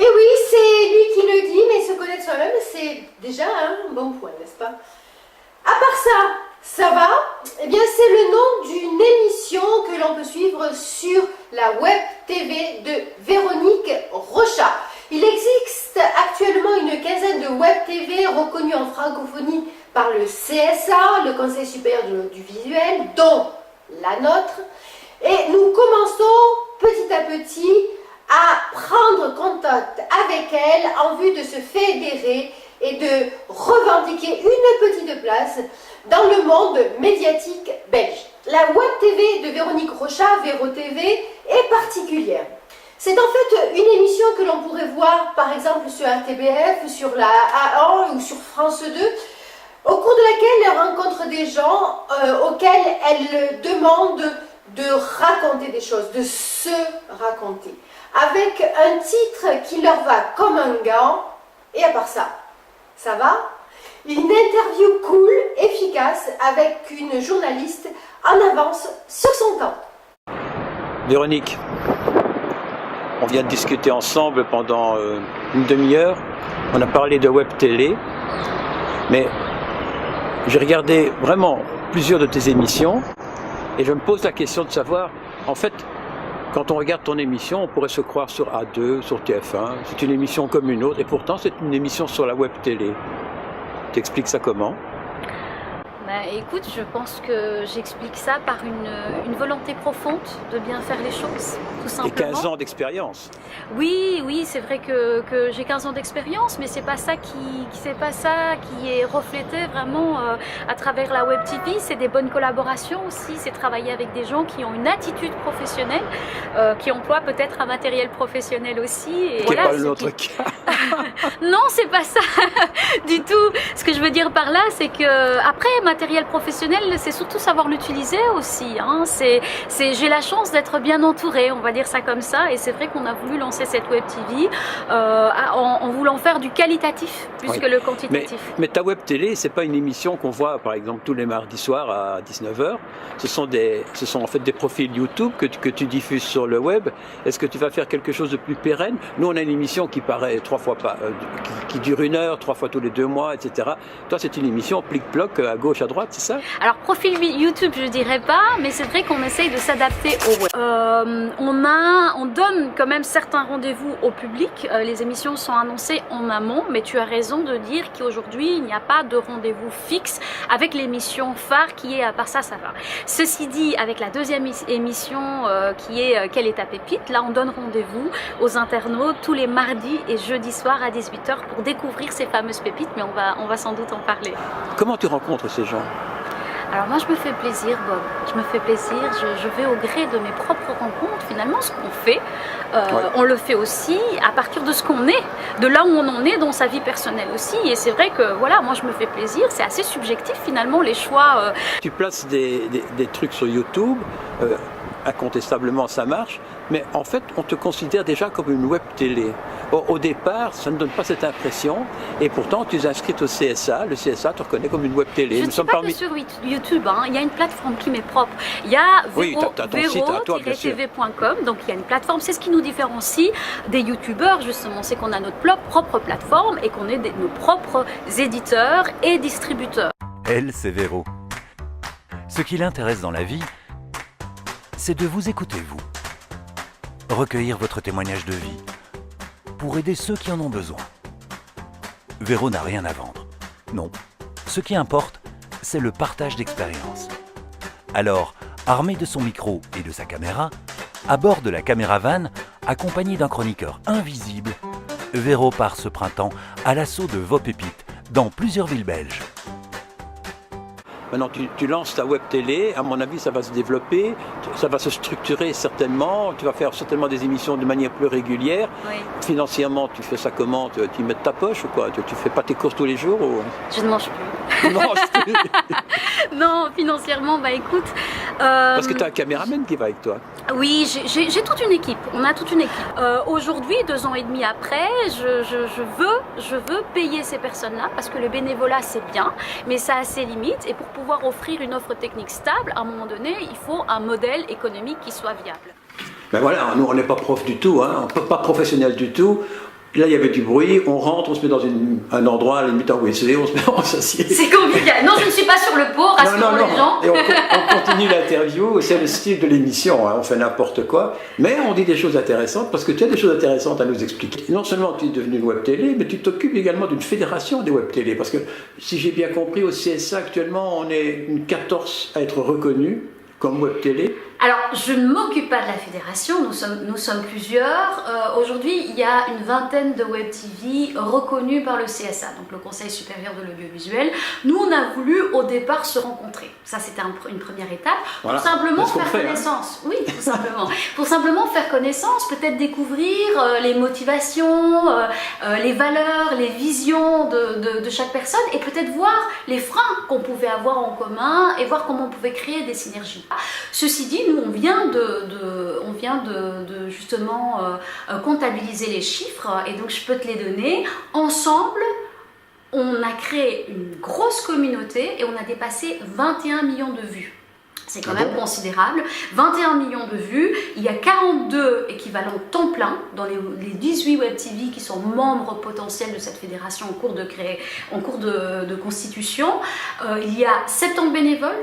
Et oui, c'est lui qui le dit, mais se connaître soi-même, c'est déjà un bon point, n'est-ce pas? À part ça va? Eh bien, c'est le nom d'une émission que l'on peut suivre sur la web TV de Véronique Rochat. Il existe actuellement une quinzaine de web TV reconnues en francophonie par le CSA, le Conseil supérieur de l'audiovisuel, dont la nôtre. Et nous commençons petit à petit à prendre contact avec elle en vue de se fédérer et de revendiquer une petite place dans le monde médiatique belge. La web TV de Véronique Rochat, Véro TV, est particulière. C'est en fait une émission que l'on pourrait voir par exemple sur RTBF, sur la A1 ou sur France 2, au cours de laquelle elle rencontre des gens auxquels elle demande de raconter des choses, de se raconter, avec un titre qui leur va comme un gant, et à part ça va. Une interview cool, efficace, avec une journaliste en avance sur son temps. Véronique, on vient de discuter ensemble pendant une demi-heure, on a parlé de web télé, mais j'ai regardé vraiment plusieurs de tes émissions, et je me pose la question de savoir, en fait, quand on regarde ton émission, on pourrait se croire sur A2, sur TF1, c'est une émission comme une autre, et pourtant c'est une émission sur la web télé. Tu expliques ça comment? Bah, écoute, je pense que j'explique ça par une volonté profonde de bien faire les choses, tout simplement. Et 15 ans d'expérience. Oui, c'est vrai que j'ai 15 ans d'expérience, mais c'est pas ça qui est reflété vraiment à travers la web TV. C'est des bonnes collaborations aussi, c'est travailler avec des gens qui ont une attitude professionnelle, qui emploient peut-être un matériel professionnel aussi. Et voilà, pas notre cas. Non, c'est pas ça du tout. Ce que je veux dire par là, c'est que après matériel professionnel, c'est surtout savoir l'utiliser aussi. Hein. J'ai la chance d'être bien entourée, on va dire ça comme ça. Et c'est vrai qu'on a voulu lancer cette web TV en voulant faire du qualitatif plus que le quantitatif. Mais ta web télé, c'est pas une émission qu'on voit par exemple tous les mardis soirs à 19h. Ce sont en fait des profils YouTube que tu diffuses sur le web. Est-ce que tu vas faire quelque chose de plus pérenne? Nous, on a une émission qui paraît qui dure 1 heure, 3 fois tous les 2 mois, etc. Toi, c'est une émission plic-ploc à gauche, à droite, c'est ça? Alors, profil YouTube, je dirais pas, mais c'est vrai qu'on essaye de s'adapter au web. On donne quand même certains rendez-vous au public. Les émissions sont annoncées en amont, mais tu as raison de dire qu'aujourd'hui, il n'y a pas de rendez-vous fixe avec l'émission phare qui est à part ça va. Ceci dit, avec la deuxième émission qui est Quelle est ta pépite, là, on donne rendez-vous aux internautes tous les mardis et jeudis soirs à 18h pour découvrir ces fameuses pépites, mais on va sans doute en parler. Comment tu rencontres ces gens? Alors moi, je me fais plaisir, Bob. Je me fais plaisir. Je vais au gré de mes propres rencontres. Finalement, ce qu'on fait, on le fait aussi à partir de ce qu'on est, de là où on en est dans sa vie personnelle aussi. Et c'est vrai que voilà, moi, je me fais plaisir. C'est assez subjectif finalement les choix. Tu places des trucs sur YouTube. Incontestablement ça marche, mais en fait on te considère déjà comme une web télé. Au départ, ça ne donne pas cette impression, et pourtant tu es inscrite au CSA, le CSA te reconnaît comme une web télé. Je ne suis pas que sur YouTube, hein. Il y a une plateforme qui m'est propre. Il y a vero-tv.com, donc il y a une plateforme, c'est ce qui nous différencie des youtubeurs justement, c'est qu'on a notre propre plateforme et qu'on est nos propres éditeurs et distributeurs. Elle, c'est Véro. Ce qui l'intéresse dans la vie, c'est de vous écouter, vous. Recueillir votre témoignage de vie pour aider ceux qui en ont besoin. Véro n'a rien à vendre. Non. Ce qui importe, c'est le partage d'expériences. Alors, armé de son micro et de sa caméra, à bord de la caméra van, accompagné d'un chroniqueur invisible, Véro part ce printemps à l'assaut de vos pépites dans plusieurs villes belges. Maintenant, tu lances ta web télé, à mon avis, ça va se développer, ça va se structurer certainement, tu vas faire certainement des émissions de manière plus régulière. Oui. Financièrement, tu fais ça comment? Tu mets de ta poche ou quoi? Tu fais pas tes courses tous les jours ou... Je ne mange plus. Tu manges plus. Non, financièrement, bah écoute... Parce que tu as un caméraman qui va avec toi. Oui, j'ai toute une équipe. On a toute une équipe. Aujourd'hui, 2 ans et demi après, je veux payer ces personnes-là parce que le bénévolat, c'est bien, mais ça a ses limites. Et pour pouvoir offrir une offre technique stable, à un moment donné, il faut un modèle économique qui soit viable. Ben voilà, nous, on n'est pas prof du tout, hein, pas professionnel du tout. Là, il y avait du bruit, on rentre, on se met dans un endroit, à la limite en WC, on s'assied. C'est compliqué. Non, je ne suis pas sur le pot, rassurons les gens. Et on continue l'interview, c'est le style de l'émission, hein, on fait n'importe quoi, mais on dit des choses intéressantes, parce que tu as des choses intéressantes à nous expliquer. Non seulement tu es devenu une web télé, mais tu t'occupes également d'une fédération des web télé, parce que si j'ai bien compris, au CSA actuellement, on est une 14 à être reconnus comme web télé. Alors, je ne m'occupe pas de la fédération, nous sommes plusieurs. Aujourd'hui, il y a une vingtaine de web TV reconnus par le CSA, donc le Conseil supérieur de l'audiovisuel. Nous, on a voulu au départ se rencontrer. Ça, c'était une première étape. Voilà. Pour simplement faire connaissance. Hein. Oui, tout simplement. Pour simplement faire connaissance, peut-être découvrir les motivations, les valeurs, les visions de chaque personne et peut-être voir les freins qu'on pouvait avoir en commun et voir comment on pouvait créer des synergies. Ceci dit, nous, on vient de justement comptabiliser les chiffres et donc je peux te les donner. Ensemble, on a créé une grosse communauté et on a dépassé 21 millions de vues. C'est quand même considérable. 21 millions de vues. Il y a 42 équivalents temps plein dans les 18 web TV qui sont membres potentiels de cette fédération en cours de constitution. Il y a 70 bénévoles,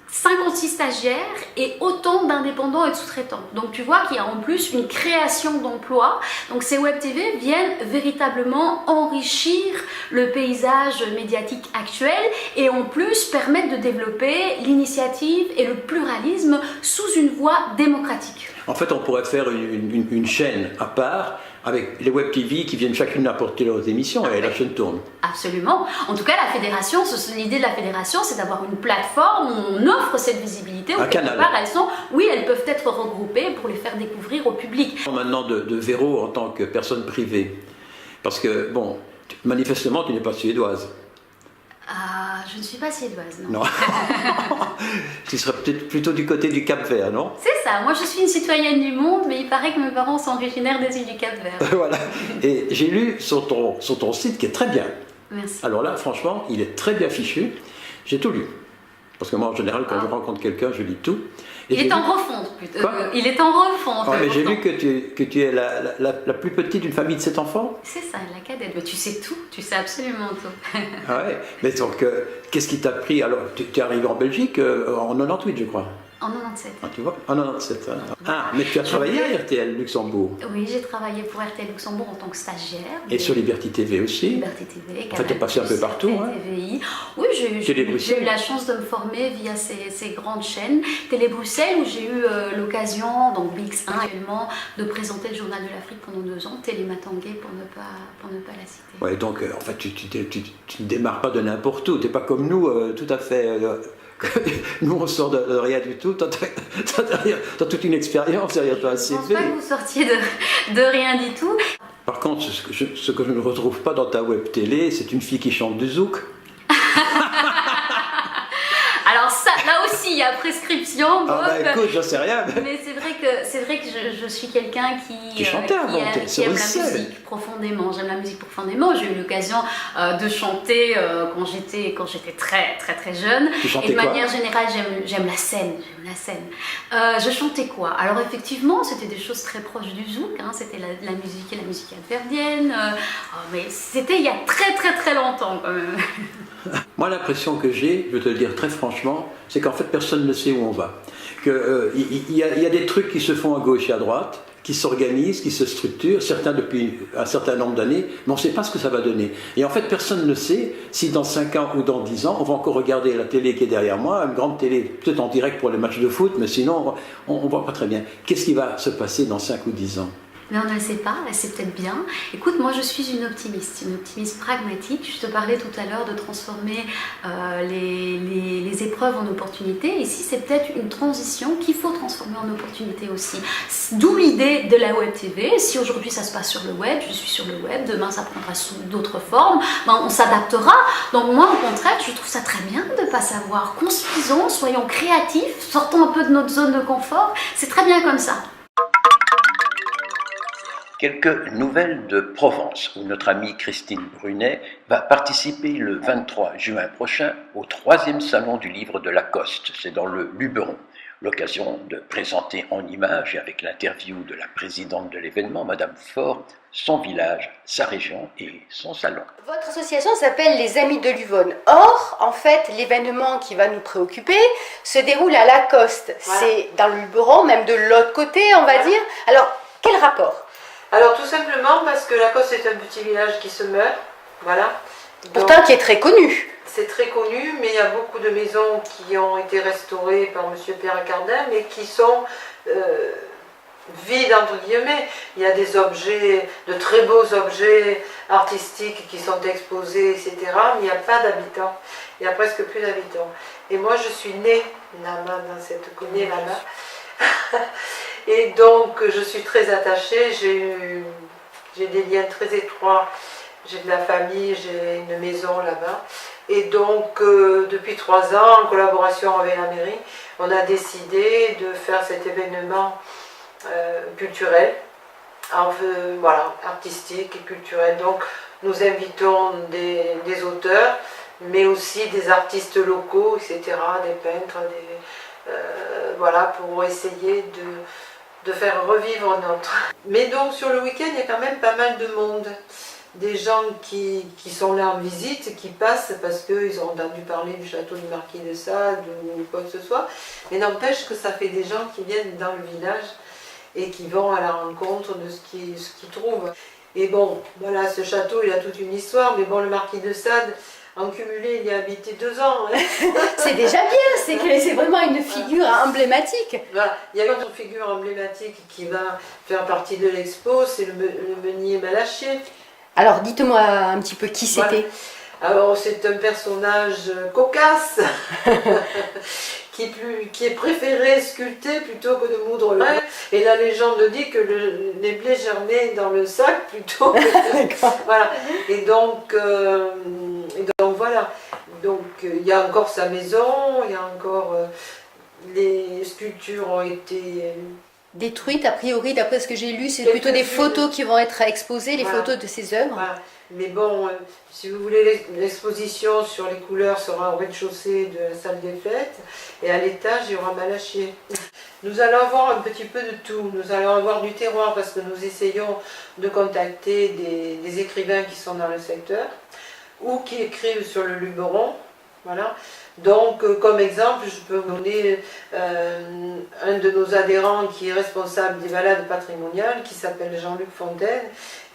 56 stagiaires et autant d'indépendants et de sous-traitants. Donc tu vois qu'il y a en plus une création d'emplois. Donc ces web TV viennent véritablement enrichir le paysage médiatique actuel et en plus permettent de développer l'initiative et le pluralisme sous une voie démocratique. En fait, on pourrait faire une chaîne à part avec les web TV qui viennent chacune apporter leurs émissions et la chaîne tourne. Absolument. En tout cas, la fédération, l'idée de la fédération, c'est d'avoir une plateforme où on offre cette visibilité. Un canal. Elles peuvent être regroupées pour les faire découvrir au public. Maintenant de Véro en tant que personne privée, parce que, bon, manifestement, tu n'es pas suédoise. Je ne suis pas suédoise, non. Non. Tu serais peut-être plutôt du côté du Cap-Vert, non? C'est ça, moi je suis une citoyenne du monde, mais il paraît que mes parents sont originaires des îles du Cap-Vert. Voilà, et j'ai lu sur ton site qui est très bien. Merci. Alors là, franchement, il est très bien fichu, j'ai tout lu. Parce que moi, en général, quand je rencontre quelqu'un, je lis tout. Et il est en refonte, plutôt. Il est en refonte. Mais j'ai lu que tu es la plus petite d'une famille de 7 enfants. C'est ça, la cadette. Mais tu sais tout, tu sais absolument tout. Ah ouais, mais donc, qu'est-ce qui t'a pris? Alors, tu es arrivé en Belgique en 98, je crois. En 97. Ah, tu vois, en 97. Hein. Ah, mais tu as travaillé à RTL Luxembourg. Oui, j'ai travaillé pour RTL Luxembourg en tant que stagiaire. Et sur Liberty TV aussi. Liberty TV. En fait, tu es passé un peu partout. Hein. TVI. Oui, j'ai eu la chance de me former via ces grandes chaînes. Télé Bruxelles, où j'ai eu l'occasion, donc BX1 actuellement, de présenter le Journal de l'Afrique pendant 2 ans. Télé Matanguay pour ne pas la citer. Ouais, donc en fait, tu ne démarres pas de n'importe où. Tu n'es pas comme nous, tout à fait. Nous, on sort de rien du tout. T'as toute une expérience derrière toi, un CV. Je ne pense pas que vous sortiez de rien du tout. Par contre, ce que je ne retrouve pas dans ta web télé, c'est une fille qui chante du zouk. Alors ça, là aussi, il y a prescription. Écoute, j'en sais rien. Mais c'est vrai que je suis quelqu'un qui aime la musique profondément. J'aime la musique profondément. J'ai eu l'occasion de chanter quand j'étais très très très jeune. Et de manière générale, j'aime la scène. Je chantais quoi? Alors effectivement, c'était des choses très proches du zouk. Hein. C'était la musique et la musique capverdienne. Mais c'était il y a très très très longtemps quand même. Moi, l'impression que j'ai, je vais te le dire très franchement, c'est qu'en fait, personne ne sait où on va. Il y a des trucs qui se font à gauche et à droite, qui s'organisent, qui se structurent, certains depuis un certain nombre d'années, mais on ne sait pas ce que ça va donner. Et en fait, personne ne sait si dans 5 ans ou dans 10 ans, on va encore regarder la télé qui est derrière moi, une grande télé, peut-être en direct pour les matchs de foot, mais sinon, on ne voit pas très bien. Qu'est-ce qui va se passer dans 5 ou 10 ans? Mais on ne le sait pas, et c'est peut-être bien. Écoute, moi je suis une optimiste pragmatique. Je te parlais tout à l'heure de transformer les épreuves en opportunités. Ici, c'est peut-être une transition qu'il faut transformer en opportunité aussi. D'où l'idée de la Web TV. Si aujourd'hui ça se passe sur le web, je suis sur le web, demain ça prendra sous d'autres formes, ben, on s'adaptera. Donc moi, au contraire, je trouve ça très bien de ne pas savoir. Construisons, soyons créatifs, sortons un peu de notre zone de confort. C'est très bien comme ça. Quelques nouvelles de Provence, où notre amie Christine Brunet va participer le 23 juin prochain au 3e salon du livre de Lacoste. C'est dans le Luberon. L'occasion de présenter en images et avec l'interview de la présidente de l'événement, Madame Faure, son village, sa région et son salon. Votre association s'appelle les Amis de l'Yvonne. Or, en fait, l'événement qui va nous préoccuper se déroule à Lacoste. Voilà. C'est dans le Luberon, même de l'autre côté, on va dire. Alors, quel rapport ? Alors tout simplement parce que Lacoste est un petit village qui se meurt, voilà. Pourtant qui est très connu. C'est très connu, mais il y a beaucoup de maisons qui ont été restaurées par M. Pierre Cardin, mais qui sont vides entre guillemets. Il y a des objets, de très beaux objets artistiques qui sont exposés, etc. Mais il n'y a pas d'habitants. Il n'y a presque plus d'habitants. Et moi je suis née là-bas, dans cette commune là-bas. Et donc je suis très attachée, j'ai des liens très étroits, j'ai de la famille, j'ai une maison là-bas. Et donc depuis 3 ans, en collaboration avec la mairie, on a décidé de faire cet événement culturel, voilà, artistique et culturel. Donc nous invitons des auteurs, mais aussi des artistes locaux, etc., des peintres, voilà, pour essayer de faire revivre notre... Mais donc sur le week-end, il y a quand même pas mal de monde. Des gens qui sont là en visite, qui passent parce qu'ils ont entendu parler du château du Marquis de Sade ou quoi que ce soit. Mais n'empêche que ça fait des gens qui viennent dans le village et qui vont à la rencontre de ce qu'ils trouvent. Et bon, voilà, ce château, il a toute une histoire, mais bon, le Marquis de Sade, en cumulé, il y a habité 2 ans. Hein. C'est déjà bien, c'est vraiment une figure emblématique. Voilà. Il y a une autre figure emblématique qui va faire partie de l'expo, c'est le meunier Malachier. Alors dites-moi un petit peu qui c'était. Voilà. Alors c'est un personnage cocasse qui est préféré sculpter plutôt que de moudre le blé. Et la légende dit que les blés germaient dans le sac plutôt que... Voilà. Et donc voilà. Donc il y a encore sa maison, il y a encore les sculptures ont été détruites a priori, d'après ce que j'ai lu, c'est plutôt des photos qui vont être exposées, les photos de ses œuvres. Voilà. Mais bon, si vous voulez, l'exposition sur les couleurs sera au rez-de-chaussée de la salle des fêtes et à l'étage, il y aura Malachier. Nous allons avoir un petit peu de tout. Nous allons avoir du terroir parce que nous essayons de contacter des écrivains qui sont dans le secteur ou qui écrivent sur le Luberon. Voilà. Donc, comme exemple, je peux vous donner un de nos adhérents qui est responsable des balades patrimoniales, qui s'appelle Jean-Luc Fontaine,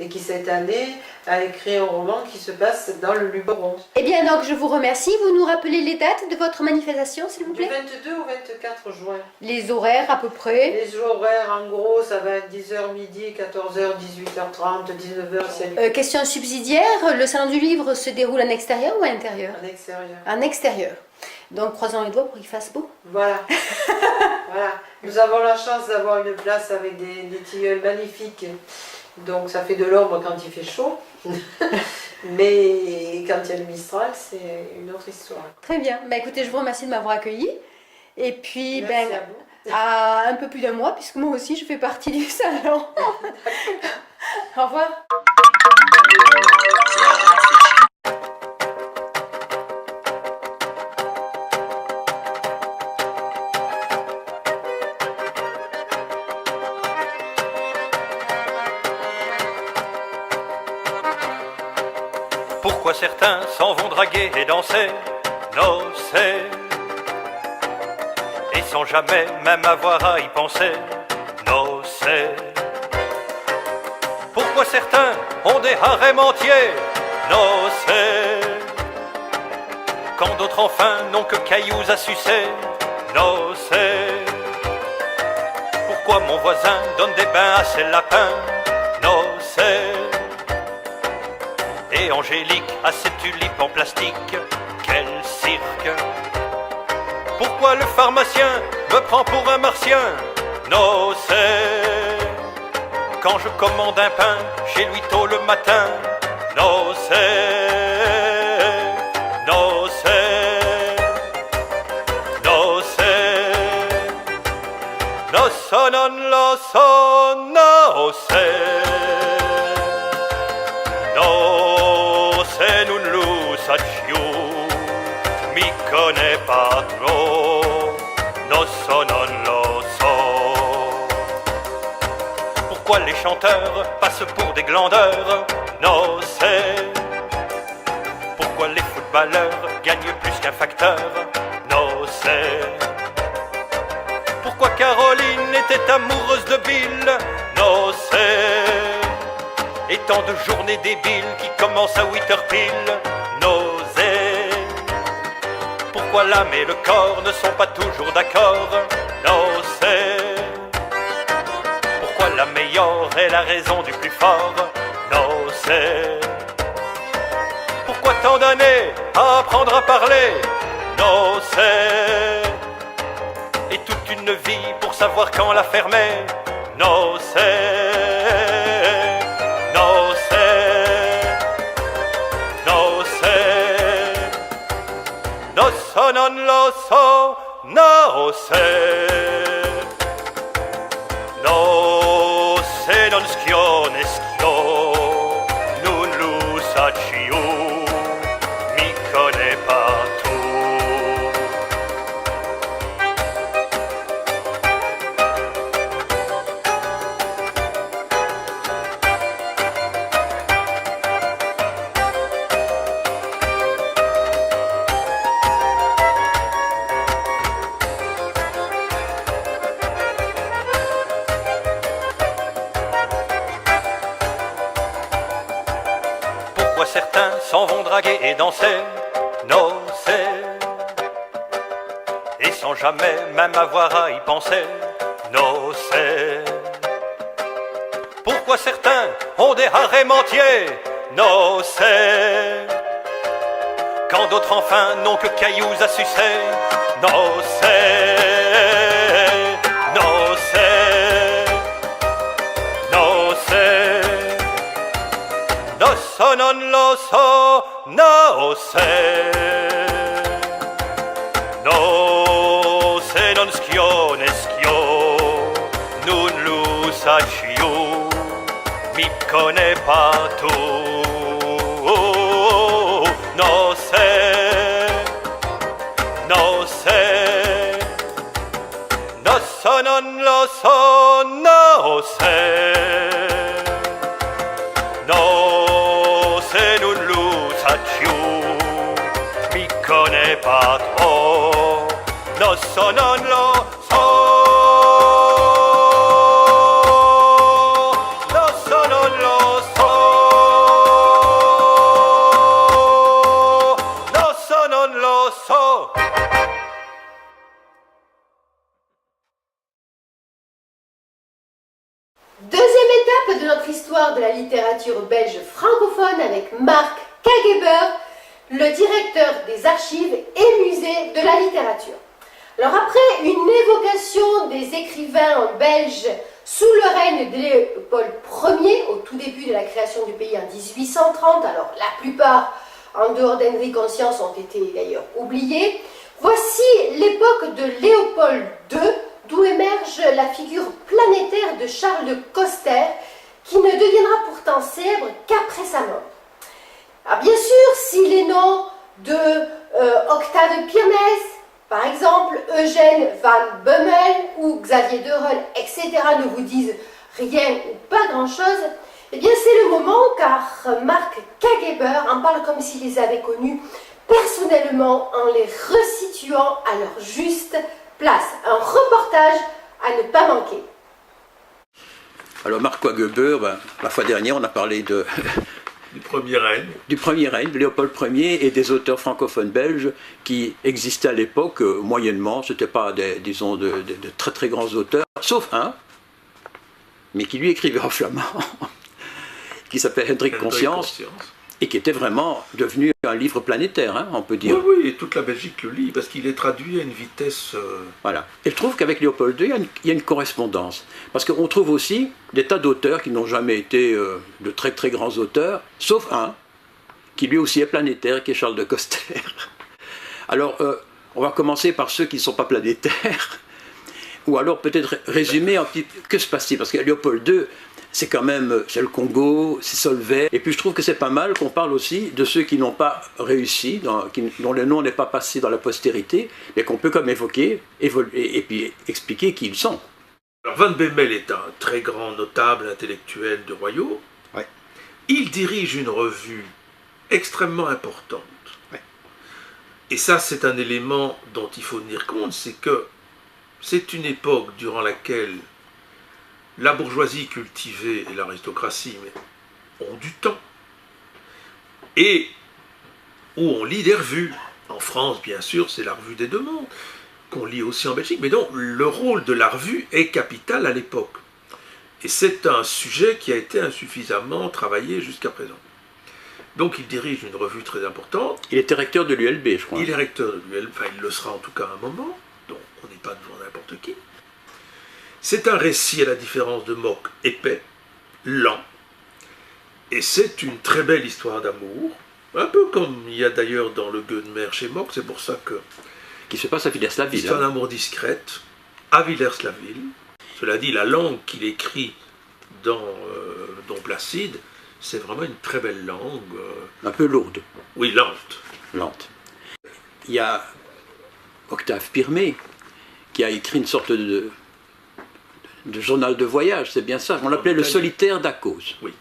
et qui cette année a écrit un roman qui se passe dans le Luberon. Eh bien donc, je vous remercie. Vous nous rappelez les dates de votre manifestation, s'il vous plaît ? Du 22 au 24 juin. Les horaires à peu près ? Les horaires, en gros, ça va être 10h midi, 14h, 18h30, 19h. Question subsidiaire, le salon du livre se déroule en extérieur ou à l'intérieur ? En extérieur. En extérieur. Donc croisons les doigts pour qu'il fasse beau. Voilà. Voilà. Nous avons la chance d'avoir une place avec des tilleuls magnifiques. Donc ça fait de l'ombre quand il fait chaud. Mais quand il y a le Mistral, c'est une autre histoire. Très bien. Bah, écoutez, je vous remercie de m'avoir accueilli. Et puis, merci à vous. À un peu plus d'un mois, puisque moi aussi je fais partie du salon. Au revoir. Pourquoi certains s'en vont draguer et danser, nocer, et sans jamais même avoir à y penser, nocer. Pourquoi certains ont des harems entiers, nocer, quand d'autres enfin n'ont que cailloux à sucer, nocer. Pourquoi mon voisin donne des bains à ses lapins? Nocé. Et Angélique à ses tulipes en plastique. Quel cirque! Pourquoi le pharmacien me prend pour un martien? Nocé. Quand je commande un pain chez lui tôt le matin. Nocé. Nocé. Nocé. Nosso non lo so, nocé. Nocé non lo saccio. Mi connais pas trop, nosso non lo so. Pourquoi les chanteurs passent pour des glandeurs? Nocé. Pourquoi les footballeurs gagnent plus qu'un facteur? Nocé. Pourquoi Caroline était amoureuse de Bill? Nocé. Et tant de journées débiles qui commencent à 8h pile. Nausée. Pourquoi l'âme et le corps ne sont pas toujours d'accord? Nocé. Pourquoi la meilleure est la raison du plus fort? Nocé. Pourquoi tant d'années à apprendre à parler? Nocé. Et toute une vie pour savoir quand la fermer? Nocé. Nocé. Nocé. Nosso non lo so, nocé. Nocé non schione schio, non lo saccio, mi connais pas tu. Certains s'en vont draguer et danser, nocé. Et sans jamais même avoir à y penser, nocé. Pourquoi certains ont des harems entiers, nocé. Quand d'autres enfin n'ont que cailloux à sucer, nocé. Nocé. Nocé. Nosso non lo so, nocé. Nocé non schione schio, non lo saccio, mi connais pas tu. Nocé. Nocé. Nosso non lo so, nocé. Nocé non lo saccio, mi connais pas trop, nosso non lo so, nosso non lo so, nosso non lo so. Deuxième étape de notre histoire de la littérature belge francophone avec Marc Kageber, le directeur des archives et musées de la littérature. Alors après une évocation des écrivains belges sous le règne de Léopold Ier, au tout début de la création du pays en 1830, alors la plupart, en dehors d'Henri Conscience, ont été d'ailleurs oubliés, voici l'époque de Léopold II, d'où émerge la figure planétaire de Charles de Coster, qui ne deviendra pourtant célèbre qu'après sa mort. Alors bien sûr, si les noms de Octave Pirmez, par exemple, Eugène van Bummel ou Xavier de Rol, etc. ne vous disent rien ou pas grand-chose, eh bien c'est le moment car Marc Kageber en parle comme s'il les avait connus personnellement en les resituant à leur juste place. Un reportage à ne pas manquer. Alors Marc Kageber, la fois dernière on a parlé de... Du premier règne. Du premier règne, Léopold Ier et des auteurs francophones belges qui existaient à l'époque moyennement. Ce n'étaient pas, disons, de très très grands auteurs, sauf un, mais qui lui écrivait en flamand, qui s'appelait Hendrik Conscience, et qui était vraiment devenu un livre planétaire, hein, on peut dire. Oui, oui, et toute la Belgique le lit, parce qu'il est traduit à une vitesse... Voilà. Et je trouve qu'avec Léopold II, il y a une correspondance. Parce qu'on trouve aussi des tas d'auteurs qui n'ont jamais été de très très grands auteurs, sauf un, qui lui aussi est planétaire, qui est Charles de Coster. Alors, on va commencer par ceux qui ne sont pas planétaires, ou alors peut-être résumer un petit peu, que se passe-t-il? Parce que Léopold II, c'est quand même, c'est le Congo, c'est Solvay, et puis je trouve que c'est pas mal qu'on parle aussi de ceux qui n'ont pas réussi, dont le nom n'est pas passé dans la postérité, mais qu'on peut comme évoquer, et puis expliquer qui ils sont. Alors Van Bemmel est un très grand notable intellectuel du royaume. Ouais. Il dirige une revue extrêmement importante. Ouais. Et ça, c'est un élément dont il faut tenir compte, c'est que c'est une époque durant laquelle la bourgeoisie cultivée et l'aristocratie ont du temps. Et où on lit des revues. En France, bien sûr, c'est la revue des Deux Mondes, qu'on lit aussi en Belgique. Mais donc, le rôle de la revue est capital à l'époque. Et c'est un sujet qui a été insuffisamment travaillé jusqu'à présent. Donc, il dirige une revue très importante. Il était recteur de l'ULB, je crois. Il est recteur de l'ULB, enfin, il le sera en tout cas à un moment. Donc, on n'est pas devant n'importe qui. C'est un récit, à la différence de Mock, épais, lent, et c'est une très belle histoire d'amour, un peu comme il y a d'ailleurs dans le Gueux de mer chez Mock, c'est pour ça que... Qui se passe à Villers-la-Ville. Histoire d'amour discrète, à Villers-la-Ville. Cela dit, la langue qu'il écrit dans Don Placide, c'est vraiment une très belle langue. Un peu lourde. Oui, lente. Lente. Il y a Octave Pirmé, qui a écrit une sorte de journal de voyage, c'est bien ça. On l'appelait le solitaire d'Akos. Oui.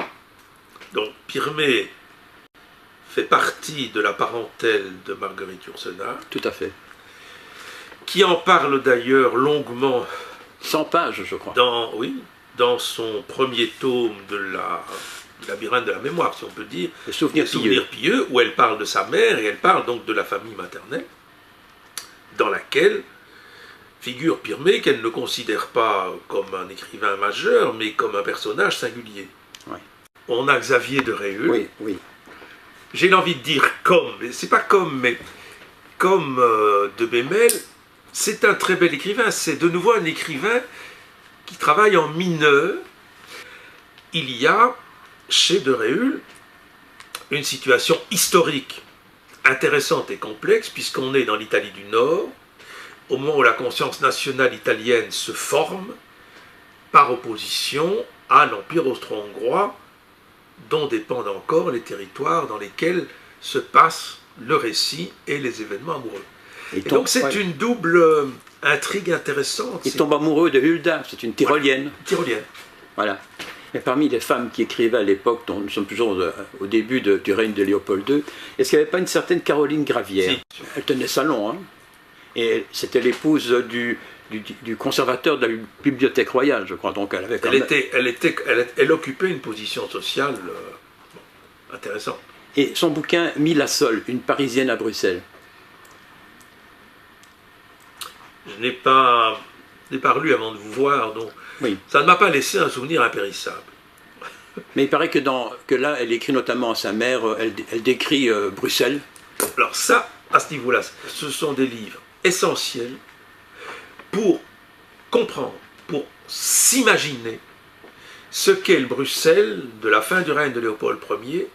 Donc Pirmé fait partie de la parentèle de Marguerite Yourcenar. Tout à fait. Qui en parle d'ailleurs longuement. 100 pages, je crois. Dans son premier tome de du labyrinthe de la mémoire, si on peut dire. Les souvenirs pieux, où elle parle de sa mère et elle parle donc de la famille maternelle, dans laquelle figure Pirmé qu'elle ne considère pas comme un écrivain majeur, mais comme un personnage singulier. Oui. On a Xavier de Réhul. Oui, oui. J'ai envie de dire comme, mais c'est pas comme, mais comme de Bemmel, c'est un très bel écrivain. C'est de nouveau un écrivain qui travaille en mineur. Il y a, chez de Réhul, une situation historique intéressante et complexe, puisqu'on est dans l'Italie du Nord, au moment où la conscience nationale italienne se forme, par opposition à l'Empire austro-hongrois, dont dépendent encore les territoires dans lesquels se passe le récit et les événements amoureux. Et donc c'est une double intrigue intéressante. Il tombe amoureux de Hulda, c'est une tyrolienne. Tyrolienne. Voilà. Et parmi les femmes qui écrivaient à l'époque, dont nous sommes toujours au début du règne de Léopold II, est-ce qu'il n'y avait pas une certaine Caroline Gravière? Si. Elle tenait salon, hein. Et c'était l'épouse du conservateur de la Bibliothèque royale, je crois. Donc elle avait quand elle occupait une position sociale intéressante. Et son bouquin Mille à Sol, une Parisienne à Bruxelles. Je n'ai pas lu avant de vous voir, donc oui. Ça ne m'a pas laissé un souvenir impérissable. Mais il paraît que là, elle écrit notamment à sa mère, elle décrit Bruxelles. Alors ça, à ce niveau-là, ce sont des livres essentiels pour comprendre, pour s'imaginer ce qu'est le Bruxelles de la fin du règne de Léopold Ier,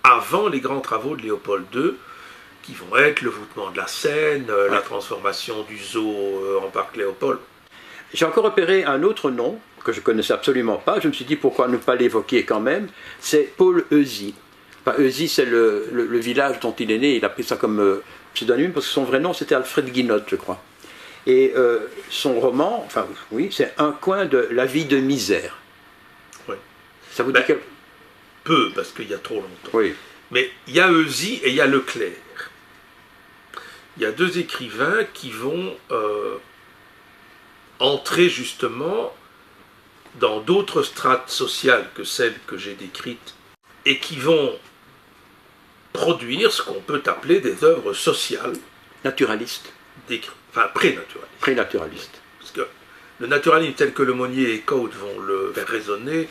avant les grands travaux de Léopold II, qui vont être le voûtement de la Seine, la transformation du zoo en parc Léopold. J'ai encore repéré un autre nom que je ne connaissais absolument pas, je me suis dit pourquoi ne pas l'évoquer quand même, c'est Paul Heusi. Enfin, Heusi, c'est le village dont il est né, il a pris ça comme pseudonyme parce que son vrai nom c'était Alfred Guinot, je crois. Et son roman, enfin oui, c'est Un coin de la vie de misère. Oui. Ça vous dit quelque... Peu, parce qu'il y a trop longtemps. Oui. Mais il y a Heusi et il y a Leclerc. Il y a deux écrivains qui vont entrer justement dans d'autres strates sociales que celles que j'ai décrites et qui vont produire ce qu'on peut appeler des œuvres sociales. Naturalistes. Enfin, pré-naturalistes. Pré-naturalistes. Parce que le naturalisme tel que Lemonnier et Coates vont le faire raisonner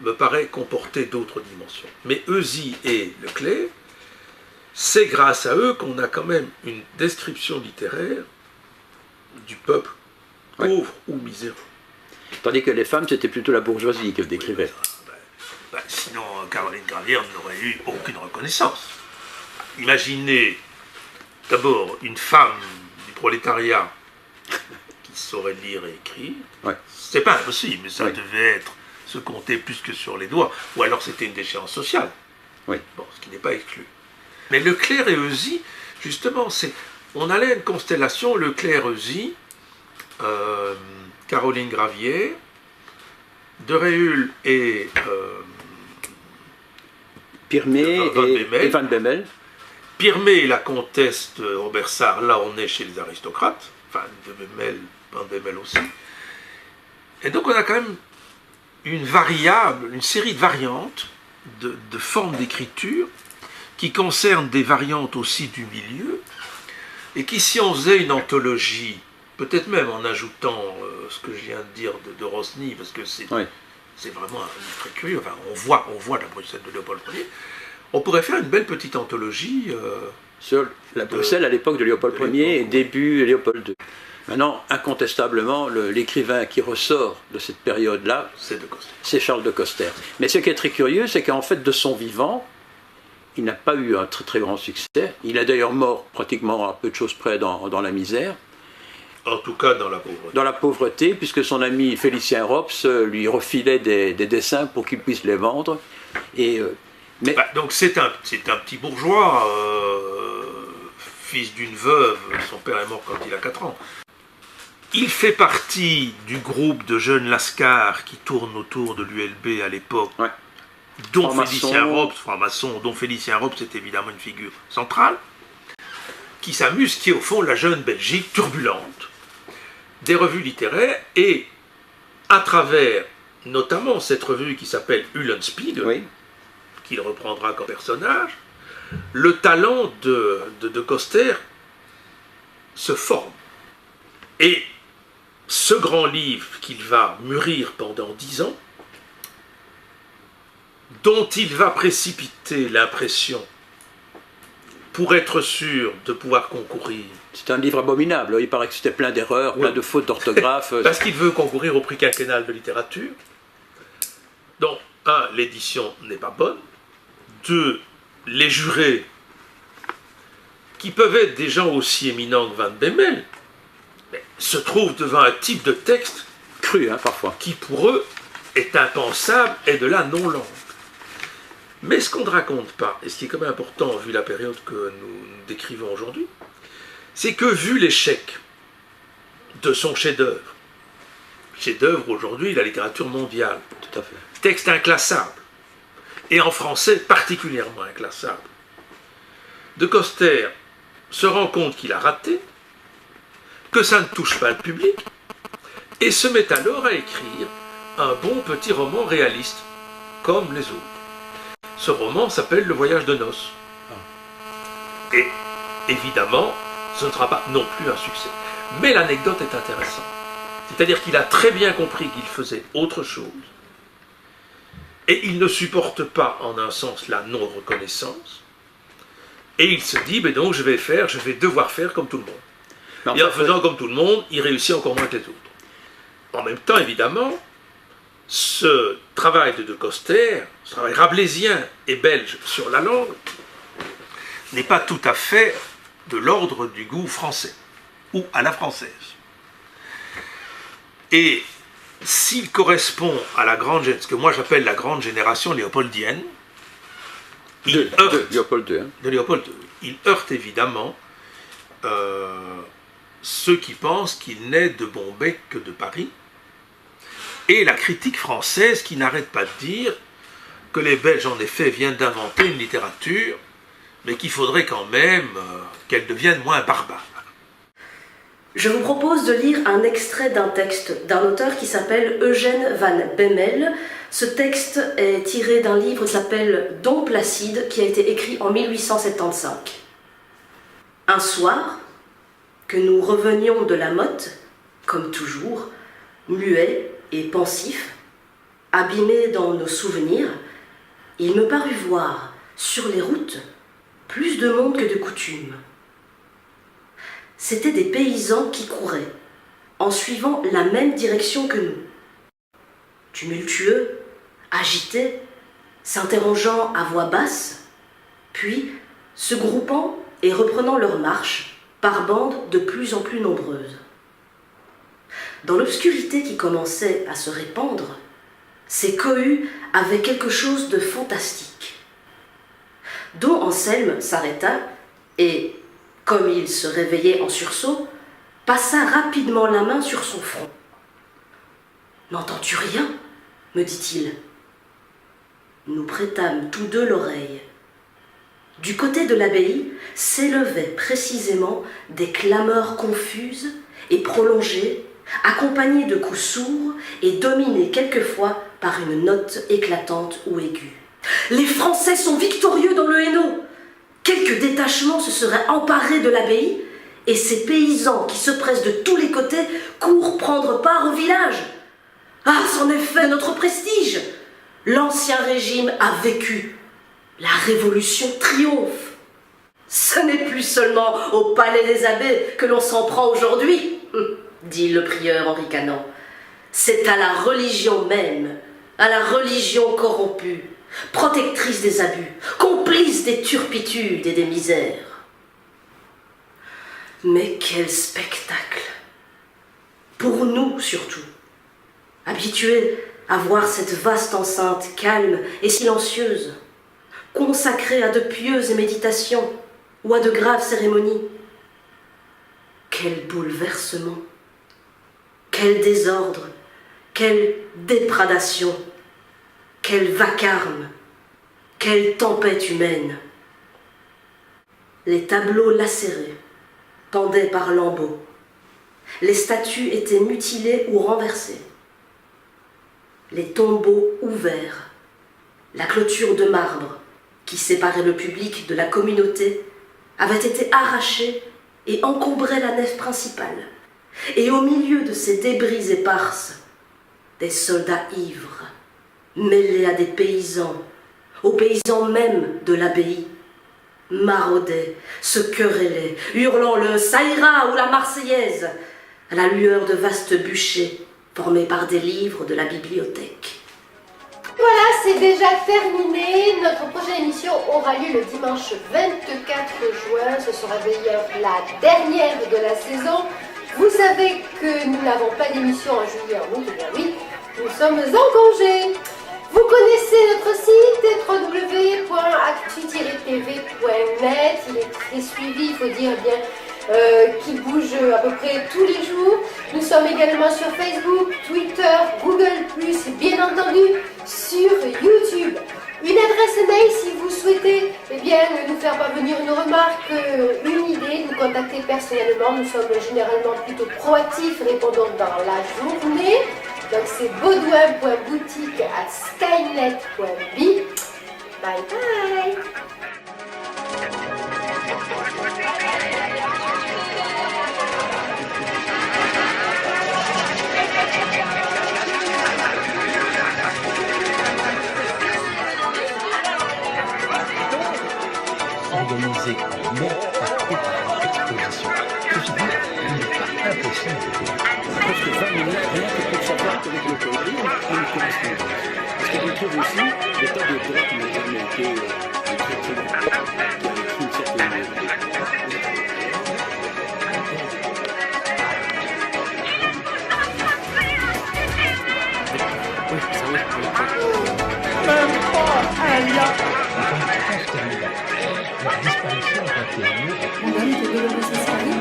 me paraît comporter d'autres dimensions. Mais Heusi et Leclerc, c'est grâce à eux qu'on a quand même une description littéraire du peuple pauvre ou miséreux. Tandis que les femmes, c'était plutôt la bourgeoisie qu'elles décrivaient. Sinon, Caroline Gravière n'aurait eu aucune reconnaissance. Imaginez d'abord une femme du prolétariat qui saurait lire et écrire. C'est pas impossible, mais ça devait être se compter plus que sur les doigts. Ou alors c'était une déchéance sociale. Bon, ce qui n'est pas exclu. Mais Leclerc et Heusi, justement, on allait à une constellation Leclerc-Heusi, Caroline Gravière, De Réul et Pirmé et Van Bemmel. Pirmé et la comtesse de Robert Sarre, là on est chez les aristocrates, enfin de Bemmel, Van Bemmel aussi. Et donc on a quand même une série de variantes, de formes d'écriture, qui concernent des variantes aussi du milieu, et qui, si on faisait une anthologie, peut-être même en ajoutant ce que je viens de dire de Rosny, parce que c'est vraiment un livre très curieux, enfin, on voit la Bruxelles de Léopold Ier, on pourrait faire une belle petite anthologie sur la Bruxelles à l'époque de Léopold Ier et début Léopold II. Maintenant, incontestablement, l'écrivain qui ressort de cette période-là, c'est Charles de Coster. Mais ce qui est très curieux, c'est qu'en fait, de son vivant, il n'a pas eu un très très grand succès. Il est d'ailleurs mort pratiquement à peu de choses près dans la misère. En tout cas dans la pauvreté. Dans la pauvreté, puisque son ami Félicien Rops lui refilait des dessins pour qu'il puisse les vendre. Donc c'est un petit bourgeois, fils d'une veuve, son père est mort quand il a 4 ans. Il fait partie du groupe de jeunes lascars qui tournent autour de l'ULB à l'époque, dont Félicien Rops, franc-maçon, dont Félicien Rops est évidemment une figure centrale, qui s'amuse, qui est au fond la jeune Belgique turbulente, des revues littéraires, et à travers notamment cette revue qui s'appelle Uhlenspiegel, qu'il reprendra comme personnage, le talent de Coster se forme. Et ce grand livre qu'il va mûrir pendant 10 ans, dont il va précipiter l'impression pour être sûr de pouvoir concourir. C'est un livre abominable, il paraît que c'était plein d'erreurs, plein de fautes d'orthographe. Parce qu'il veut concourir au prix quinquennal de littérature. Donc, 1, l'édition n'est pas bonne. 2, les jurés, qui peuvent être des gens aussi éminents que Van Bemmel, se trouvent devant un type de texte cru, parfois, qui pour eux est impensable et de la non-langue. Mais ce qu'on ne raconte pas, et ce qui est quand même important vu la période que nous décrivons aujourd'hui, c'est que vu l'échec de son chef-d'œuvre aujourd'hui, la littérature mondiale, tout à fait, texte inclassable, et en français particulièrement inclassable, de Coster se rend compte qu'il a raté, que ça ne touche pas le public, et se met alors à écrire un bon petit roman réaliste, comme les autres. Ce roman s'appelle Le Voyage de noces. Et évidemment, ce ne sera pas non plus un succès. Mais l'anecdote est intéressante. C'est-à-dire qu'il a très bien compris qu'il faisait autre chose, et il ne supporte pas, en un sens, la non-reconnaissance, et il se dit, mais donc je vais devoir faire comme tout le monde. Et en faisant comme tout le monde, il réussit encore moins que les autres. En même temps, évidemment, ce travail de Coster, ce travail rabelaisien et belge sur la langue, n'est pas tout à fait de l'ordre du goût français, ou à la française. Et s'il correspond à ce que moi j'appelle la grande génération léopoldienne, de Léopold II, il heurte évidemment ceux qui pensent qu'il n'est de bon bec que de Paris, et la critique française qui n'arrête pas de dire que les Belges en effet viennent d'inventer une littérature, mais qu'il faudrait quand même qu'elle devienne moins barbare. Je vous propose de lire un extrait d'un texte d'un auteur qui s'appelle Eugène Van Bemmel. Ce texte est tiré d'un livre qui s'appelle Dom Placide, qui a été écrit en 1875. Un soir, que nous revenions de la motte, comme toujours, Muet et pensif, abîmé dans nos souvenirs, il me parut voir, sur les routes, plus de monde que de coutume. C'étaient des paysans qui couraient, en suivant la même direction que nous. Tumultueux, agités, s'interrogeant à voix basse, puis se groupant et reprenant leur marche par bandes de plus en plus nombreuses. Dans l'obscurité qui commençait à se répandre, ces cohues avaient quelque chose de fantastique. Don Anselme s'arrêta et, comme il se réveillait en sursaut, passa rapidement la main sur son front. « N'entends-tu rien ?» me dit-il. Nous prêtâmes tous deux l'oreille. Du côté de l'abbaye s'élevaient précisément des clameurs confuses et prolongées, accompagnées de coups sourds et dominées quelquefois par une note éclatante ou aiguë. Les Français sont victorieux dans le Hainaut. Quelques détachements se seraient emparés de l'abbaye et ces paysans qui se pressent de tous les côtés courent prendre part au village. Ah, c'en est fait de notre prestige. L'ancien régime a vécu. La révolution triomphe. Ce n'est plus seulement au palais des abbés que l'on s'en prend aujourd'hui, dit le prieur en ricanant. C'est à la religion même, à la religion corrompue, protectrice des abus, complice des turpitudes et des misères. Mais quel spectacle! Pour nous surtout, habitués à voir cette vaste enceinte calme et silencieuse, consacrée à de pieuses méditations ou à de graves cérémonies. Quel bouleversement! Quel désordre! Quelle dépradation! Quel vacarme! Quelle tempête humaine! Les tableaux lacérés pendaient par lambeaux. Les statues étaient mutilées ou renversées. Les tombeaux ouverts. La clôture de marbre qui séparait le public de la communauté avait été arrachée et encombrait la nef principale. Et au milieu de ces débris éparses, des soldats ivres, mêlés à des paysans, aux paysans même de l'abbaye, maraudaient, se querellaient, hurlant le « ça ira » ou la Marseillaise, à la lueur de vastes bûchers formés par des livres de la bibliothèque. Voilà, c'est déjà terminé. Notre prochaine émission aura lieu le dimanche 24 juin. Ce sera d'ailleurs la dernière de la saison. Vous savez que nous n'avons pas d'émission en juillet, en août, eh bien oui, nous sommes en congé. Vous connaissez notre site www.actu-tv.net. Il est très suivi, il faut dire bien, qui bouge à peu près tous les jours. Nous sommes également sur Facebook, Twitter, Google+, bien entendu sur YouTube. Une adresse mail si vous souhaitez nous faire parvenir une remarque, une idée, nous contacter personnellement. Nous sommes généralement plutôt proactifs, répondant dans la journée. Donc c'est baudouin.boutique@skynet.be. Bye bye. Organisé en mai par exposition. Ceci dit, il n'est pas impossible de presque 20 minutes, rien que pour savoir quel est le produit, on a une correspondance. Parce qu'on trouve aussi des tas d'auteurs qui n'ont jamais été très très grands, qui ont écrit une certaine Même pas un lien. La disparition a été Madame de Dolores Escali.